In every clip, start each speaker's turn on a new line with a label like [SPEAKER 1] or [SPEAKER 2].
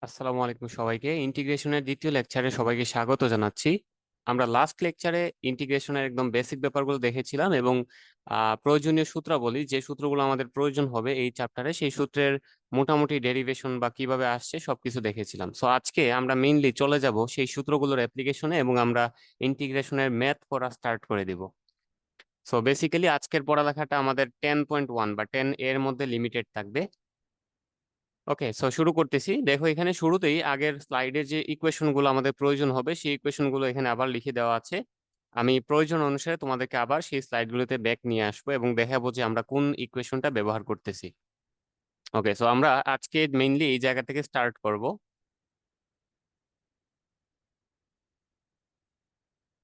[SPEAKER 1] আসসালামু আলাইকুম সবাইকে। ইন্টিগ্রেশনের দ্বিতীয় লেকচারে সবাইকে স্বাগত জানাচ্ছি। আমরা লাস্ট লেকচারে ইন্টিগ্রেশনের একদম বেসিক ব্যাপারগুলো দেখেছিলাম এবং প্রয়োজনীয় সূত্রাবলী যে সূত্রগুলো আমাদের প্রয়োজন হবে এই চ্যাপ্টারে সেই সূত্রের মোটামুটি ডেরিভেশন বা কিভাবে আসছে সবকিছু দেখেছিলাম। সো আজকে আমরা মেইনলি চলে যাব সেই সূত্রগুলোর অ্যাপ্লিকেশনে এবং আমরা ইন্টিগ্রেশনের ম্যাথ পড়া স্টার্ট করে দিব। সো বেসিক্যালি আজকের পড়ালেখাটা আমাদের 10.1 বা 10 এর মধ্যে লিমিটেড থাকবে। ওকে, সো শুরু করতেছি। দেখো এখানে শুরুতেই আগের স্লাইডে যে ইকুয়েশন গুলো আমাদের প্রয়োজন হবে সেই ইকুয়েশন গুলো এখানে আবার লিখে দেওয়া আছে। আমি প্রয়োজন অনুসারে তোমাদেরকে আবার সেই স্লাইড গুলোতে ব্যাক নিয়ে আসবো এবং দেখাবো যে আমরা কোন ইকুয়েশনটা ব্যবহার করতেছি। ওকে, সো আমরা আজকে মেইনলি এই জায়গা থেকে স্টার্ট করব।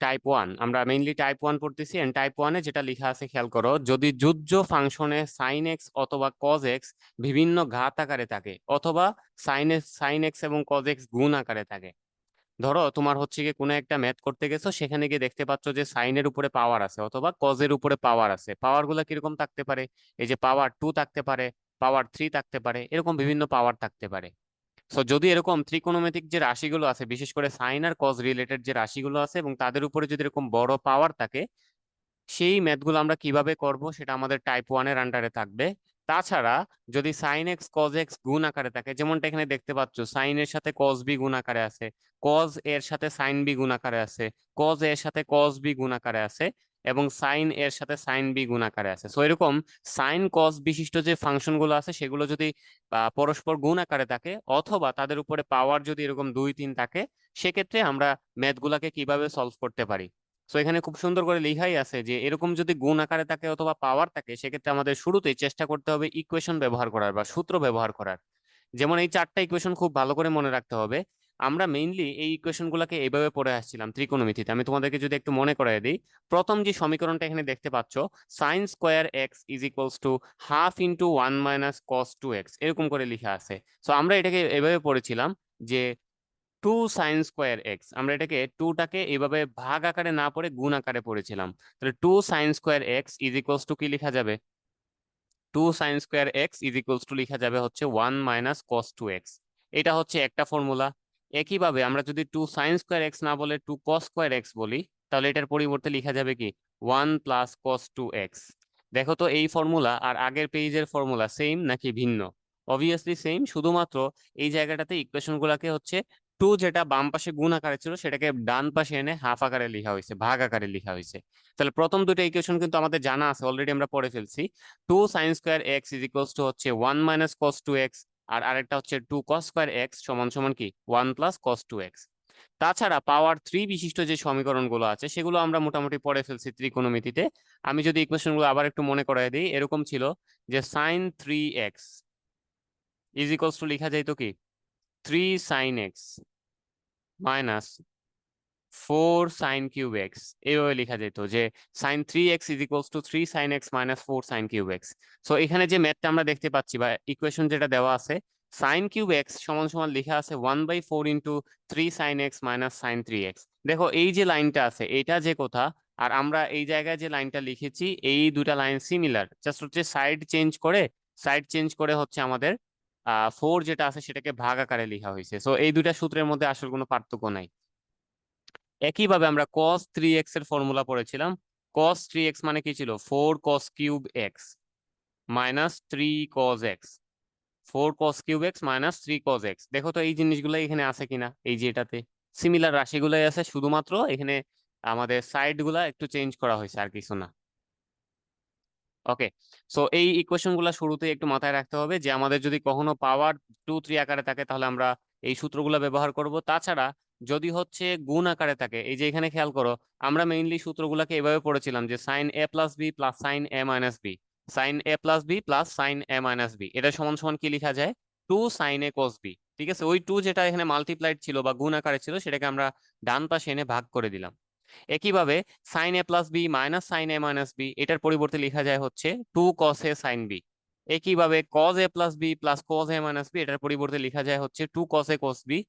[SPEAKER 1] টাইপ ওয়ান, আমরা মেইনলি টাইপ ওয়ান পড়তেছি এন্ড টাইপ ওয়ানে যেটা লেখা আছে খেয়াল করো, যদি যুজ্য ফাংশনে সাইন এক্স অথবা কজ এক্স বিভিন্ন ঘাত আকারে থাকে অথবা সাইন এক্স এবং কজ এক্স গুণ আকারে থাকে। ধরো তোমার হচ্ছে গিয়ে কোনো একটা ম্যাথ করতে গেছো, সেখানে গিয়ে দেখতে পাচ্ছ যে সাইনের উপরে পাওয়ার আছে অথবা কজের উপরে পাওয়ার আছে। পাওয়ার গুলা কিরকম থাকতে পারে? এই যে পাওয়ার টু থাকতে পারে, পাওয়ার থ্রি থাকতে পারে, এরকম বিভিন্ন পাওয়ার থাকতে পারে। সো যদি এরকম ত্রিকোণমিতিক যে রাশিগুলো আছে, বিশেষ করে সাইন আর কজ রিলেটেড যে রাশিগুলো আছে এবং তাদের উপরে যদি এরকম বড় পাওয়ার থাকে, সেই ম্যাথগুলো আমরা কিভাবে করব সেটা আমাদের টাইপ ওয়ানের আন্ডারে থাকবে। তাছাড়া যদি সাইন এক্স কজ এক্স গুণ আকারে থাকে, যেমনটা এখানে দেখতে পাচ্ছ, সাইন এর সাথে কজ বি গুণ আকারে আছে, কজ এর সাথে সাইন বি গুণ আকারে আছে, কজ এর সাথে কজ বি গুণ আকারে আছে, এবং সাইন এর সাথে সাইন বি গুণ আকারে আছে। সো এরকম সাইন কজ বিশিষ্ট যে ফাংশন গুলো আছে সেগুলো যদি পরস্পর গুণ আকারে থাকে অথবা তাদের উপরে পাওয়ার যদি এরকম দুই তিন থাকে, সেক্ষেত্রে আমরা ম্যাথগুলাকে কিভাবে সলভ করতে পারি। সো এখানে খুব সুন্দর করে লেখাই আছে যে এরকম যদি গুণ আকারে থাকে অথবা পাওয়ার থাকে, সেক্ষেত্রে আমাদের শুরুতেই চেষ্টা করতে হবে ইকুয়েশন ব্যবহার করার বা সূত্র ব্যবহার করার। যেমন এই চারটা ইকুয়েশন খুব ভালো করে মনে রাখতে হবে। আমরা মেইনলি এই ইকুয়েশন গুলাকে এইভাবে পড়ে আসছিলাম ত্রিকোণমিতিতে। আমি তোমাদেরকে যদি একটু মনে করাই দিই, প্রথম যে সমীকরণটা এখানে দেখতে পাচ্ছ, sine square x is equals to half into one minus cos two x, এরকম করে লেখা আছে। সো আমরা এটাকে এভাবে পড়েছিলাম যে টু সাইন স্কোয়ার এক্স, আমরা এটাকে টুটাকে এইভাবে ভাগ আকারে না পড়ে গুণ আকারে পড়েছিলাম। তাহলে two sine square x is equals to কি লেখা যাবে? Two sine square x is equals to লেখা যাবে হচ্ছে one minus cos two x. এটা হচ্ছে একটা ফর্মুলা। একইভাবে আমরা যদি টু সাইন স্কোয়ার এক্স না বলে টু কস স্কোয়ার এক্স বলি, তাহলে এটার পরিবর্তে লেখা যাবে কি one plus cos two x. দেখো তো এই ফর্মুলা আর আগের পেজের ফর্মুলা সেম নাকি ভিন্ন? অবভিয়াসলি সেম, শুধুমাত্র এই জায়গাটাতে ইকুয়েশন গুলাকে হচ্ছে টু যেটা বাম পাশে গুণ আকারে ছিল সেটাকে ডান পাশে এনে হাফ আকারে লেখা হয়েছে, ভাগ আকারে লেখা হয়েছে। তাহলে প্রথম দুটো ইকুয়েশন কিন্তু আমাদের জানা আছে, অলরেডি আমরা পড়ে ফেলছি। Two sine square x is equals to হচ্ছে one minus cos two x, আর আরেকটা হচ্ছে টু কস স্কোয়ার এক্স সমান সমান কি one plus cos two x. তাছাড়া পাওয়ার থ্রি বিশিষ্ট যে সমীকরণগুলো আছে সেগুলো আমরা মোটামুটি পড়ে ফেলছি ত্রিকোণমিতিতে। আমি যদি ইকুয়েশন গুলো আবার একটু মনে করাই দিই, এরকম ছিল যে sign three x is equals to লেখা যাইতো কি three sine x minus four sine cube x. এইভাবে লেখা যেত যে sign three x is equals two three sine x minus four sine cube x. So এখানে যে ম্যাথটা আমরা দেখতে পাচ্ছি বা ইকুয়েশন যেটা দেওয়া আছে, সাইন কিউব এক্স সমান সমান লেখা আছে one by four into three sine x minus sine three x. দেখো এই যে লাইনটা আছে এটা যে কথা, আর আমরা এই জায়গায় যে লাইনটা লিখেছি এই দুটা লাইন সিমিলার, জাস্ট হচ্ছে সাইড চেঞ্জ করে হচ্ছে আমাদের ফোর যেটা আছে সেটাকে ভাগ আকারে লেখা হয়েছে। সো এই দুইটা সূত্রের মধ্যে আসলে কোনো পার্থক্য নাই। একইভাবে আমরা cos 3x এর ফর্মুলা পড়েছিলাম। cos 3x মানে কি ছিল? 4 cos cube x minus 3 cos x. 4 cos cube x minus 3 cos x. দেখো তো এই জিনিসগুলো এখানে আছে কিনা, এই যে এটাতে সিমিলার রাশিগুলোই আছে, শুধুমাত্র এখানে আমাদের সাইড গুলা একটু চেঞ্জ করা হয়েছে, আর কিছু না। ওকে, সো এই ইকুয়েশন গুলা শুরুতে একটু মাথায় রাখতে হবে যে আমাদের যদি কখনো পাওয়ার টু থ্রি আকারে থাকে তাহলে আমরা এই সূত্রগুলো ব্যবহার করব। তাছাড়া যদি হচ্ছে গুণ আকারে থাকে, এই যে এখানে খেয়াল করো, আমরা মেইনলি সূত্রগুলোকে এভাবে পড়েছিলাম যে sign a plus b plus sign a minus B, sign a plus b plus sign a minus B, এটা সমান সমান কি লেখা যায়? টু সাইন এ কস বি। ঠিক আছে, ওই টু যেটা এখানে মাল্টিপ্লাইড ছিল বা গুণ আকারে ছিল সেটাকে আমরা ডান পাশে এনে ভাগ করে দিলাম। একইভাবে sine a plus b minus sine a minus b, এটার পরিবর্তে লেখা যায় হচ্ছে two cos a sine b. একইভাবে cos a plus b plus cos a minus b, এটার পরিবর্তে লেখা যায় হচ্ছে two cos a cos b.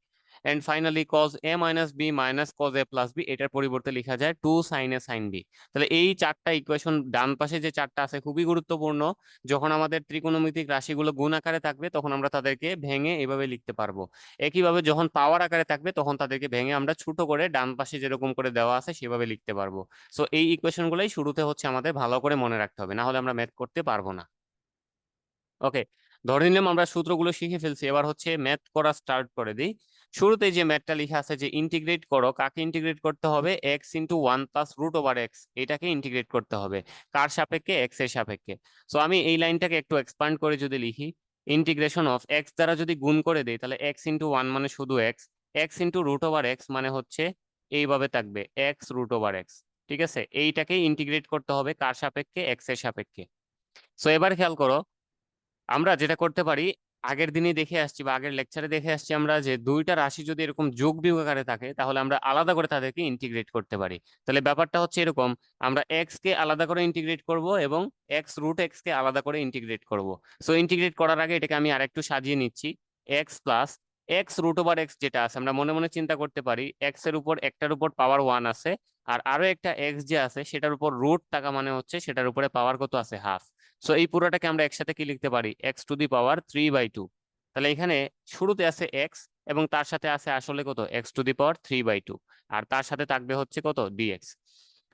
[SPEAKER 1] And finally cos a minus b minus cos a plus b, এটার পরিবর্তে লেখা যায় 2 sin a sin b। তাহলে এই চারটা ইকুয়েশন ডান পাশে যে চারটা আছে খুবই গুরুত্বপূর্ণ। যখন আমাদের ত্রিকোণমিতিক রাশিগুলো গুণ আকারে থাকবে তখন আমরা তাদেরকে ভেঙে এভাবে লিখতে পারবো। একইভাবে যখন পাওয়ার আকারে থাকবে তখন তাদেরকে ভেঙে আমরা ছোট করে ডান পাশে যেরকম করে দেওয়া আছে সেভাবে লিখতে পারবো। সো এই ইকুয়েশন গুলাই শুরুতে হচ্ছে আমাদের ভালো করে মনে রাখতে হবে, না হলে আমরা ম্যাথ করতে পারবো না। ওকে, ধরে নিলাম আমরা সূত্রগুলো শিখে ফেলছি, এবার হচ্ছে ম্যাথ করা স্টার্ট করে দিই। শুরুতে যে ম্যাথটা লেখা আছে যে ইন্টিগ্রেট করো, কাকে ইন্টিগ্রেট করতে হবে? X into one plus root over x, এটাকে ইন্টিগ্রেট করতে হবে কার সাপেক্ষে? এক্স এর সাপেক্ষে। সো আমি এই লাইনটাকে একটু এক্সপান্ড করে যদি লিখি, ইন্টিগ্রেশন অফ এক্স দ্বারা যদি গুণ করে দেই তাহলে এক্স ইন্টু ওয়ান মানে শুধু x, x into root over x মানে হচ্ছে এইভাবে থাকবে এক্স রুট ওভার এক্স। ঠিক আছে, এইটাকে ইন্টিগ্রেট করতে হবে কার সাপেক্ষে? এক্স এর সাপেক্ষে। সো এবার খেয়াল করো, আমরা যেটা করতে পারি, আগের দিনই দেখে আসছি বা আগের লেকচারে দেখে আসছি আমরা, যে দুইটা রাশি যদি এরকম যোগ বিয়োগ আকারে থাকে তাহলে আমরা আলাদা করে তাদেরকে ইন্টিগ্রেট করতে পারি। তাহলে ব্যাপারটা হচ্ছে এরকম, আমরা এক্স কে আলাদা করে ইন্টিগ্রেট করব এবং এক্স রুট এক্স কে আলাদা করে ইন্টিগ্রেট করব। সো ইন্টিগ্রেট করার আগে এটাকে আমি আরেকটু সাজিয়ে নিচ্ছি। X plus x root over x যেটা আছে, আমরা মনে মনে চিন্তা করতে পারি এক্স এর উপর একটার উপর পাওয়ার ওয়ান আছে, আর আরো একটা এক্স যে আছে সেটার উপর রুট থাকা মানে হচ্ছে সেটার উপরে পাওয়ার কত আছে? হাফ। সো এই পুরোটাকে আমরা একসাথে কি লিখতে পারি? এক্স টু দি পাওয়ার 3/2। তাহলে এখানে শুরুতে আছে এক্স এবং তার সাথে আছে আসলে কত? এক্স টু দি পাওয়ার 3/2, আর তার সাথে থাকবে হচ্ছে কত? ডিএক্স।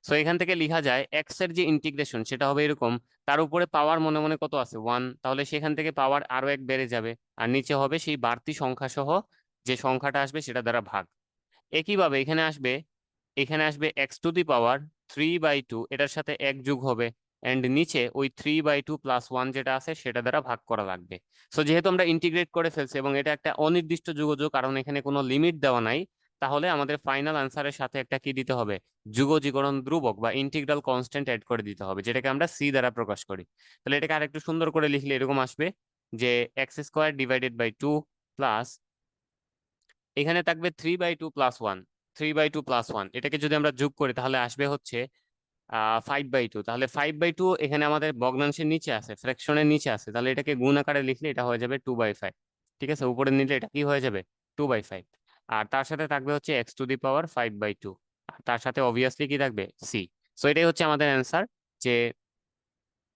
[SPEAKER 1] সো এখান থেকে লেখা যায় এক্স এর যে ইন্টিগ্রেশন সেটা হবে এরকম, তার উপরে পাওয়ার মনে মনে কত আছে? 1, তাহলে সেখান থেকে পাওয়ার আরো এক বেড়ে যাবে, আর নিচে হবে সেই বাড়তি সংখ্যা সহ যে সংখ্যাটা আসবে সেটা দ্বারা ভাগ। একইভাবে এখানে আসবে এক্স টু দি পাওয়ার 3/2, এটার সাথে এক যোগ হবে, এন্ড নিচে ওই 3/2 প্লাস ওয়ান যেটা আছে সেটা দ্বারা ভাগ করা লাগবে। সো যেহেতু আমরা ইন্টিগ্রেট করে ফেলছি এবং এটা একটা অনির্দিষ্ট যোগযোগ, কারণ এখানে কোনো লিমিট দেওয়া নাই, তাহলে আমাদের ফাইনাল আনসারের সাথে একটা কি দিতে হবে? যুগজীকরণ ধ্রুবক বা ইন্টিগ্রাল কনস্ট্যান্ট অ্যাড করে দিতে হবে, যেটাকে আমরা সি দ্বারা প্রকাশ করি। তাহলে এটাকে আরেকটু সুন্দর করে লিখলে এরকম আসবে যে x square divided by 2 plus এখানে থাকবে 3/2 প্লাস ওয়ান, 3/2 প্লাস ওয়ান, এটাকে যদি আমরা যোগ করি তাহলে আসবে হচ্ছে 5/2। তাহলে 5/2 এখানে আমাদের ভগ্নাংশের নিচে আছে, ফ্র্যাকশনের নিচে আছে, তাহলে এটাকে গুণ আকারে লিখলে এটা হয়ে যাবে 2/5। ঠিক আছে, উপরে নিলে এটা কি হয়ে যাবে? 2/5। আর তার সাথে থাকবে হচ্ছে এক্স টু দি পাওয়ার 5/2, আর তার সাথে অবভিয়াসলি কি থাকবে? সি। সো এটাই হচ্ছে আমাদের অ্যান্সার। যে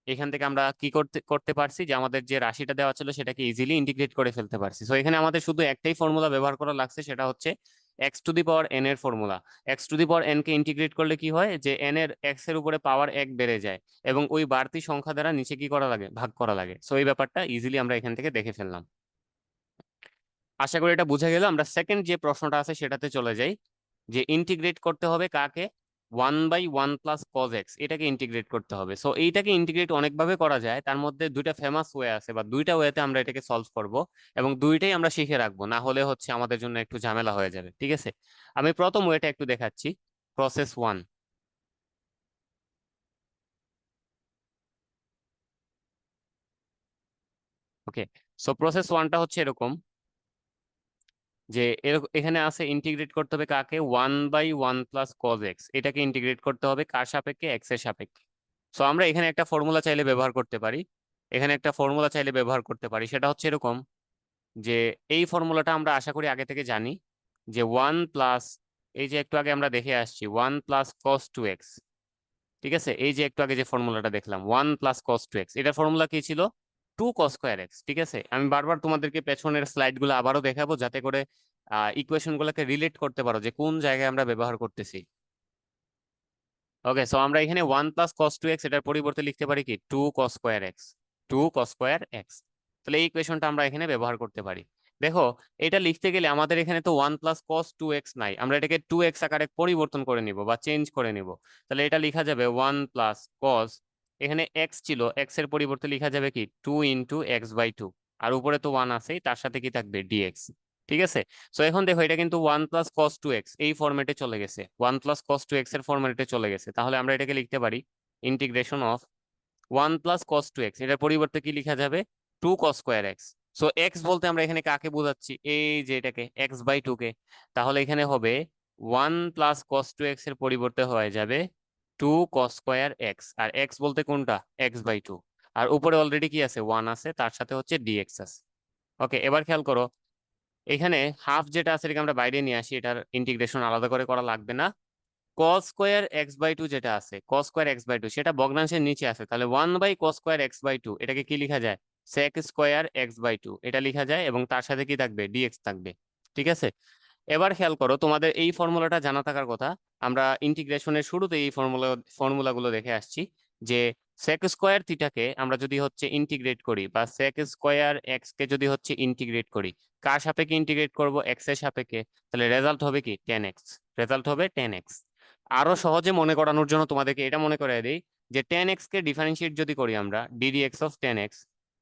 [SPEAKER 1] এখান থেকে আমরা কি করতে করতে পারছি, যে আমাদের যে রাশিটা দেওয়া ছিল সেটাকে ইজিলি ইন্টিগ্রেট করে ফেলতে পারছি। সো এখানে আমাদের শুধু একটাই ফর্মুলা ব্যবহার করা লাগছে, সেটা হচ্ছে x to the power n এর formula. X to the power n কে ইন্টিগ্রেট করলে কি হয়, যে এন এর এক্স এর উপরে পাওয়ার এক বেড়ে যায় এবং ওই বাড়তি সংখ্যা দ্বারা নিচে কি করা লাগে? ভাগ করা লাগে। সো এই ব্যাপারটা ইজিলি আমরা এখান থেকে দেখে ফেললাম। আশা করি এটা বোঝা গেল। আমরা সেকেন্ড যে প্রশ্নটা আছে সেটাতে চলে যাই, যে ইন্টিগ্রেট করতে হবে কাকে? 1/1 প্লাস কজ এক্স, এটাকে ইন্টিগ্রেট করতে হবে। সো এইটাকে ইন্টিগ্রেট অনেকভাবে করা যায়, তার মধ্যে দুইটা ফেমাস ওয়ে আছে বা দুইটা ওয়েতে আমরা এটাকে সলভ করব, এবং দুইটাই আমরা শিখে রাখবো, না হলে হচ্ছে আমাদের জন্য একটু ঝামেলা হয়ে যাবে। ঠিক আছে, আমি প্রথম ওয়েটা একটু দেখাচ্ছি। Process one. Okay, so process ওয়ানটা হচ্ছে এরকম, যে এখানে আছে ইন্টিগ্রেট করতে হবে কাকে? 1/1 প্লাস কজ এক্স, এটাকে ইন্টিগ্রেট করতে হবে কার সাপেক্ষে? এক্স এর সাপেক্ষে। সো আমরা এখানে একটা ফর্মুলা চাইলে ব্যবহার করতে পারি, সেটা হচ্ছে এরকম, যে এই ফর্মুলাটা আমরা আশা করি আগে থেকে জানি, যে ওয়ান প্লাস, এই যে একটু আগে আমরা দেখে আসছি 1 প্লাস cos 2x। ঠিক আছে, এই যে একটু আগে যে ফর্মুলাটা দেখলাম 1 প্লাস cos 2x, এটার ফর্মুলা কি ছিল? 2 cos2x। ঠিক আছে, আমি বারবার তোমাদেরকে পেছনের স্লাইড গুলো আবারও দেখাবো যাতে করে ইকুয়েশন গুলোকে রিলেট করতে পারো যে কোন জায়গায় আমরা ব্যবহার করতেছি। ওকে, সো আমরা এখানে 1 প্লাস cos 2x এটার পরিবর্তে লিখতে পারি কি? 2 cos2x, 2 cos2x। তাহলে এই ইকুয়েশনটা আমরা এখানে ব্যবহার করতে পারি। দেখো, এটা লিখতে গেলে আমাদের এখানে তো 1 প্লাস cos 2x নাই, আমরা এটাকে 2x আকারে পরিবর্তন করে নিব বা চেঞ্জ করে নিব। তাহলে এটা লেখা যাবে 1 প্লাস cos, এখানে x ছিল, x এর পরিবর্তে লেখা যাবে কি? 2 × x/2, আর উপরে তো 1 আছেই, তার সাথে কি থাকবে? ডিএক্স। ঠিক আছে, সো এখন দেখো এটা কিন্তু 1 প্লাস cos 2x এই ফরম্যাটে চলে গেছে, 1 প্লাস cos 2x এর ফরম্যাটে চলে গেছে। তাহলে আমরা এটাকে লিখতে পারি integration of 1 plus cos 2x, এটার পরিবর্তে কি লেখা যাবে? 2 cos2x। সো এক্স বলতে আমরা এখানে কাকে বোঝাচ্ছি? এই যে এটাকে, x/2 কে। তাহলে এখানে হবে 1 প্লাস cos 2x এর পরিবর্তে হয়ে যাবে 2 cos2x, আর x বলতে কোনটা? x/2, আর উপরে অলরেডি কি আছে? 1 আছে, তার সাথে হচ্ছে dx আছে। ওকে, এবার খেয়াল করো, এখানে হাফ যেটা আছে এটাকে আমরা বাইরে নিয়ে আসি, এটার ইন্টিগ্রেশন আলাদা করে করা লাগবে না। Cos square x by two যেটা আছে, cos square x by two সেটা ভগ্নাংশের নিচে আছে, তাহলে 1/cos² x/2 এটাকে কি লিখা যায়, sec² x/2 এটা লিখা যায়, এবং তার সাথে কি থাকবে, ডিএক্স থাকবে। ঠিক আছে, এবার খেয়াল করো, তোমাদের এই ফর্মুলাটা জানা থাকার কথা। আমরা ইন্টিগ্রেশনের শুরুতে এই ফর্মুলাগুলো দেখে আসছি যে sec² θ কে আমরা যদি হচ্ছে ইন্টিগ্রেট করি, বা sec² x কে যদি হচ্ছে ইন্টিগ্রেট করি, কার সাপেক্ষে ইন্টিগ্রেট করব, এক্স এর সাপেক্ষে, তাহলে রেজাল্ট হবে কি, 10x। রেজাল্ট হবে 10x। আরো সহজে মনে করানোর জন্য তোমাদেরকে এটা মনে করিয়ে দিই যে 10x কে ডিফারেন্সিয়েট যদি করি আমরা, ddx,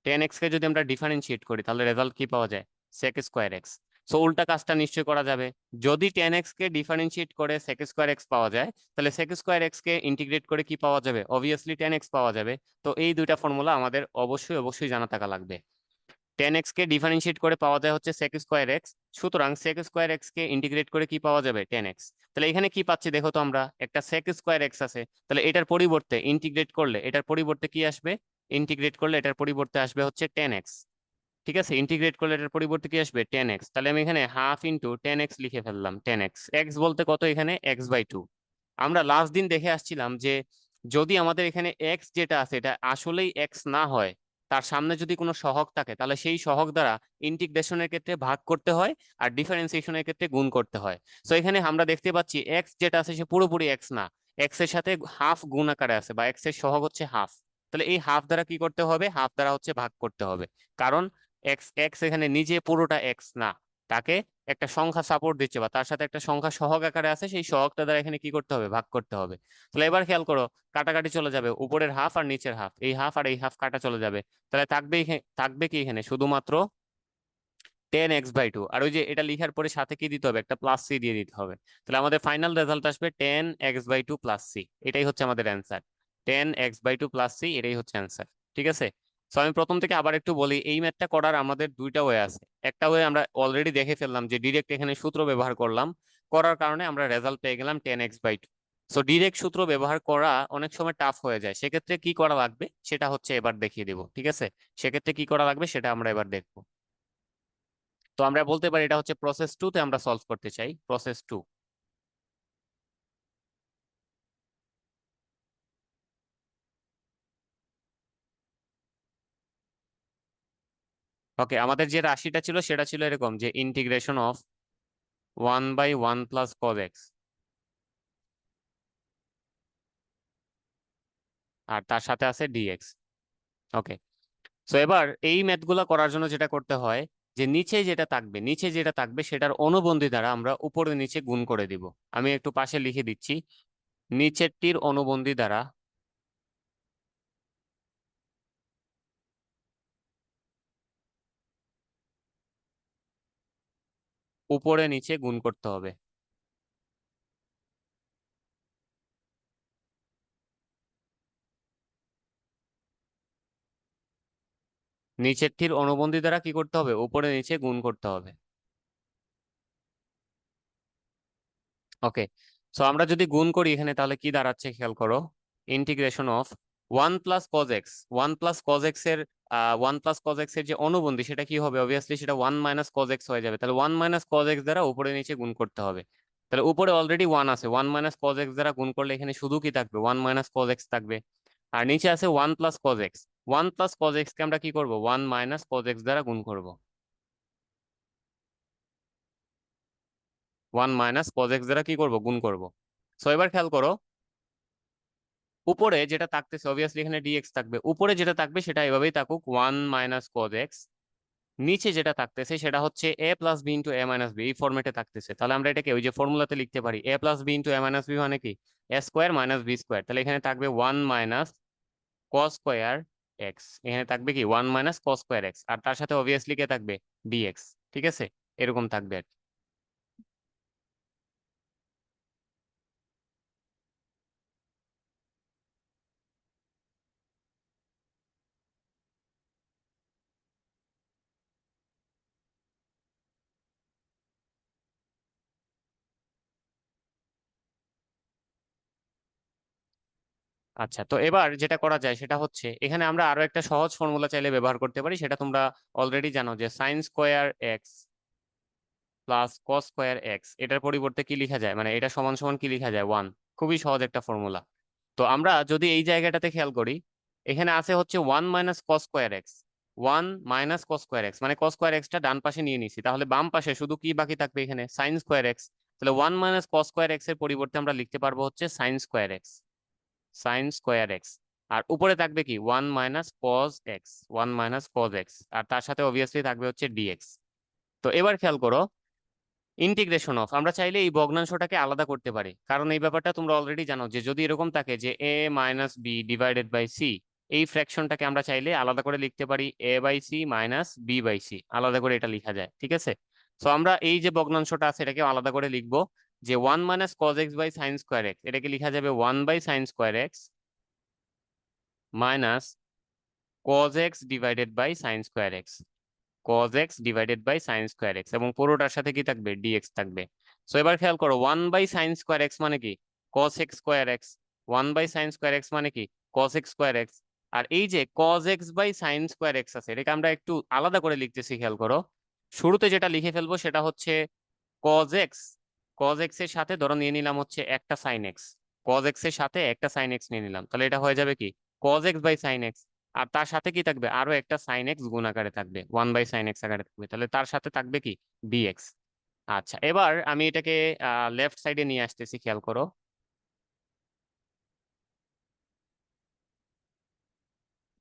[SPEAKER 1] 10x কে যদি আমরা ডিফারেন্সিয়েট করি তাহলে রেজাল্ট কি পাওয়া যায়, sec²x। সো উল্টা কাজটা নিশ্চয় করা যাবে। যদি 10x কে ডিফারেন্সিয়েট করে sec² x পাওয়া যায়, তাহলে sec² x কে ইন্টিগ্রেট করে কি পাওয়া যাবে, অবভিয়াসলি 10x পাওয়া যাবে। তো এই দুইটা ফর্মুলা আমাদের অবশ্যই অবশ্যই জানা থাকা লাগবে। 10x কে ডিফারেন্সিয়েট করে পাওয়া যায় হচ্ছে sec²x, সুতরাং sec²x কে ইন্টিগ্রেট করে কি পাওয়া যাবে, 10x। তাহলে এখানে কি পাচ্ছি দেখো তো, আমরা একটা sec²x আছে, তাহলে এটার পরিবর্তে ইন্টিগ্রেট করলে এটার পরিবর্তে কি আসবে, ইন্টিগ্রেট করলে এটার পরিবর্তে আসবে হচ্ছে 10x। ঠিক আছে, ইন্টিগ্রেট করলে এটার পরিবর্তে কি আসবে, 10x। তাহলে আমি এখানে হাফ ইন্টু 10x লিখে ফেললাম, 10x। x বলতে কত এখানে, x/2। আমরা লাস্ট দিন দেখে আসছিলাম যে যদি আমাদের এখানে x যেটা আছে এটা আসলেই x না হয়, তার সামনে যদি কোনো সহগ থাকে, তাহলে সেই সহগ দ্বারা ইন্টিগ্রেশনের ক্ষেত্রে ভাগ করতে হয়, আর ডিফারেন্সিয়েশনের ক্ষেত্রে গুণ করতে হয়। তো এখানে আমরা দেখতে পাচ্ছি x যেটা আছে সে পুরোপুরি x না, x এর সাথে হাফ গুণ আকারে আছে, বা x এর সহগ হচ্ছে হাফ। তাহলে এই হাফ দ্বারা কি করতে হবে, হাফ দ্বারা হচ্ছে ভাগ করতে হবে। কারণ এক্স এক্স এখানে নিজে পুরোটা এক্স না, তাকে একটা সংখ্যা সাপোর্ট দিচ্ছে, বা তার সাথে একটা সংখ্যা সহগ আকারে আছে, সেই সহগটা দ্বারা এখানে কি করতে হবে, ভাগ করতে হবে। তাহলে এবার খেয়াল করো, কাটাকাটি চলে যাবে, উপরের হাফ আর নিচের হাফ, এই হাফ আর এই হাফ কাটা চলে যাবে। তাহলে থাকবে কি এখানে শুধুমাত্র 10x/2। আর ওই যে এটা লিখার পরে সাথে কি দিতে হবে, একটা প্লাস সি দিয়ে দিতে হবে। তাহলে আমাদের ফাইনাল রেজাল্ট আসবে 10x/2 প্লাস সি, এটাই হচ্ছে আমাদের অ্যান্সার। 10x/2 প্লাস সি, এটাই হচ্ছে অ্যান্সার। ঠিক আছে, তো আমি প্রথম থেকে আবার একটু বলি, এই ম্যাথটা করার আমাদের দুইটা ওয়ে আছে। একটা ওয়ে আমরা অলরেডি দেখে ফেললাম যে ডিরেক্ট এখানে সূত্র ব্যবহার করলাম, করার কারণে আমরা রেজাল্ট পেয়ে গেলাম 10x/2। সো ডিরেক্ট সূত্র ব্যবহার করা অনেক সময় টাফ হয়ে যায়, সেক্ষেত্রে কি করা লাগবে সেটা হচ্ছে এবার দেখিয়ে দেবো। ঠিক আছে, সেক্ষেত্রে কি করা লাগবে সেটা আমরা এবার দেখবো। তো আমরা বলতে পারি এটা হচ্ছে প্রসেস 2 তে আমরা সলভ করতে চাই, প্রসেস 2। ওকে, আমাদের যে রাশিটা ছিল সেটা ছিল এরকম যে integration of 1/1 plus cos x, আর তার সাথে আছে ডিএক্স। ওকে, সো এবার এই ম্যাথগুলো করার জন্য যেটা করতে হয়, যে নিচে যেটা থাকবে সেটার অনুবন্ধী দ্বারা আমরা উপরে নিচে গুণ করে দিব। আমি একটু পাশে লিখে দিচ্ছি, নিচেরটির অনুবন্ধী দ্বারা উপরে নিচে গুণ করতে হবে। নিচেরটির অনুবন্ধী দ্বারা কি করতে হবে, উপরে নিচে গুণ করতে হবে। ওকে, সো আমরা যদি গুণ করি এখানে তাহলে কি দাঁড়াচ্ছে খেয়াল করো, integration of 1 plus cos x, 1 plus cos x এর যে অনুবন্ধী সেটা কি হবে, অবভিয়াসলি সেটা 1 - cos x হয়ে যাবে। তাহলে 1 - cos x দ্বারা উপরে নিচে গুণ করতে হবে। তাহলে উপরে অলরেডি 1 আছে, 1 - cos x দ্বারা গুণ করলে এখানে শুধু কি থাকবে, 1 - cos x থাকবে। আর নিচে আছে 1 + cos x, 1 + cos x কে আমরা কি করব, 1 - cos x দ্বারা গুণ করব, 1 - cos x দ্বারা কি করব, গুণ করব। সো এবার খেয়াল করো, উপরে যেটা থাকতেছে অবভিয়াসলি এখানে ডিএক্স থাকবে, উপরে যেটা থাকবে সেটা এভাবেই থাকুক, 1 - cos x। নিচে যেটা থাকতেছে সেটা হচ্ছে a + b * a - b, এই ফরম্যাটে থাকতেছে। তাহলে আমরা এটাকে ওই যে ফর্মুলাতে লিখতে পারি, a + b * a - b মানে কি, a² - b²। তাহলে এখানে থাকবে 1 - cos²x, এখানে থাকবে কি 1 - cos²x, আর তার সাথে অবভিয়াসলি কে থাকবে, ডিএক্স। ঠিক আছে, এরকম থাকবে আর কি। আচ্ছা, তো এবার যেটা করা যায় সেটা হচ্ছে এখানে আমরা আরো একটা সহজ ফর্মুলা চাইলে ব্যবহার করতে পারি, সেটা তোমরা অলরেডি জানো যে sin² x plus cos square x, এটার পরিবর্তে কি লেখা যায়, মানে এটা সমান সমান কি লেখা যায়, 1। খুবই সহজ একটা ফর্মুলা। তো আমরা যদি এই জায়গাটাতে খেয়াল করি, এখানে আছে হচ্ছে 1 - cos² x, 1 - cos²x, মানে cos স্কোয়ার এক্সটা ডান পাশে নিয়ে নিছি, তাহলে বাম পাশে শুধু কি বাকি থাকবে, এখানে sin² x। তাহলে 1 - cos² x এর পরিবর্তে আমরা লিখতে পারবো হচ্ছে sin²x, sin²x। আর উপরে থাকবে কি 1 - cos x, 1 - cos x, আর তার সাথে অবভিয়াসলি থাকবে হচ্ছে dx। তো এবার খেয়াল করো, ইন্টিগ্রেশন অফ, আমরা চাইলে এই ভগ্নাংশটাকে আলাদা করতে পারি, কারণ এই ব্যাপারটা তোমরা অলরেডি জানো যে যদি এরকম থাকে যে a - b divided by c, এই ফ্র্যাকশনটাকে আমরা চাইলে আলাদা করে লিখতে পারি a/c - b/c, আলাদা করে এটা লেখা যায়, ঠিক আছে। তো আমরা এই যে ভগ্নাংশটা আছে এটাকে আলাদা করে লিখবো, যে 1 - cos x/sin²x, এটাকে লেখা যাবে 1/sin²x minus cos x divided by sin²x, cos x divided by sin²x, এবং পুরোটার সাথে কি থাকবে, dx থাকবে। সো এবার খেয়াল করো, 1/sin²x মানে কি, cos x²x, 1/sin²x মানে কি, cos x²x। আর এই যে cos x/sin²x আছে, এটাকে আমরা একটু আলাদা করে লিখতেছি, খেয়াল করো। শুরুতে যেটা লিখে ফেলবো সেটা হচ্ছে cos x, cos x এর সাথে ধরো নিয়ে নিলাম হচ্ছে একটা sin x, cos x এর সাথে একটা sin x নিয়ে নিলাম, তাহলে এটা হয়ে যাবে কি cos x/sin x। আর তার সাথে কি থাকবে, আরো একটা sin x গুণ আকারে থাকবে, 1/sin x আকারে থাকবে, তাহলে তার সাথে থাকবে কি dx। আচ্ছা, এবার আমি এটাকে লেফট সাইডে নিয়ে আসতেছি, খেয়াল করো।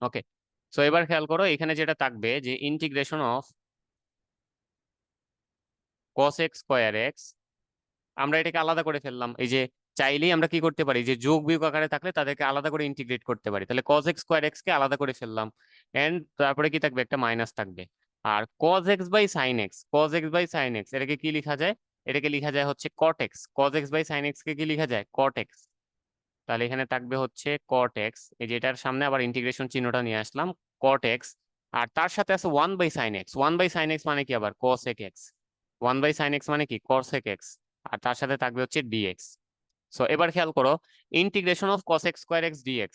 [SPEAKER 1] ওকে, সো এবার খেয়াল করো, এখানে যেটা থাকবে যে ইন্টিগ্রেশন অফ cos x²x, আমরা এটাকে আলাদা করে ফেললাম। এই যে চাইলেই আমরা কি করতে পারি, যে যোগ বিয়োগ আকারে থাকলে তাদেরকে আলাদা করে ইন্টিগ্রেট করতে পারি, তাহলে cos x²x কে আলাদা করে ফেললাম, এন্ড তারপরে কি থাকবে, একটা মাইনাস থাকবে। আর cos x/sin x, cos x/sin x এটাকে কি লেখা যায়, এটাকে লেখা যায় হচ্ছে cot x, cos x/sin x কে কি লেখা যায়, cot x। তাহলে এখানে থাকবে হচ্ছে cot x, এই যে এটার সামনে আবার ইন্টিগ্রেশন চিহ্নটা নিয়ে আসলাম, cot x। আর তার সাথে আছে 1/sin x, 1/sin x মানে কি আবার cosec x, 1/sin x মানে কি cosec x। আর তার সাথে থাকবে হচ্ছে dx। সো এবার খেয়াল করো, integration of cos x² dx,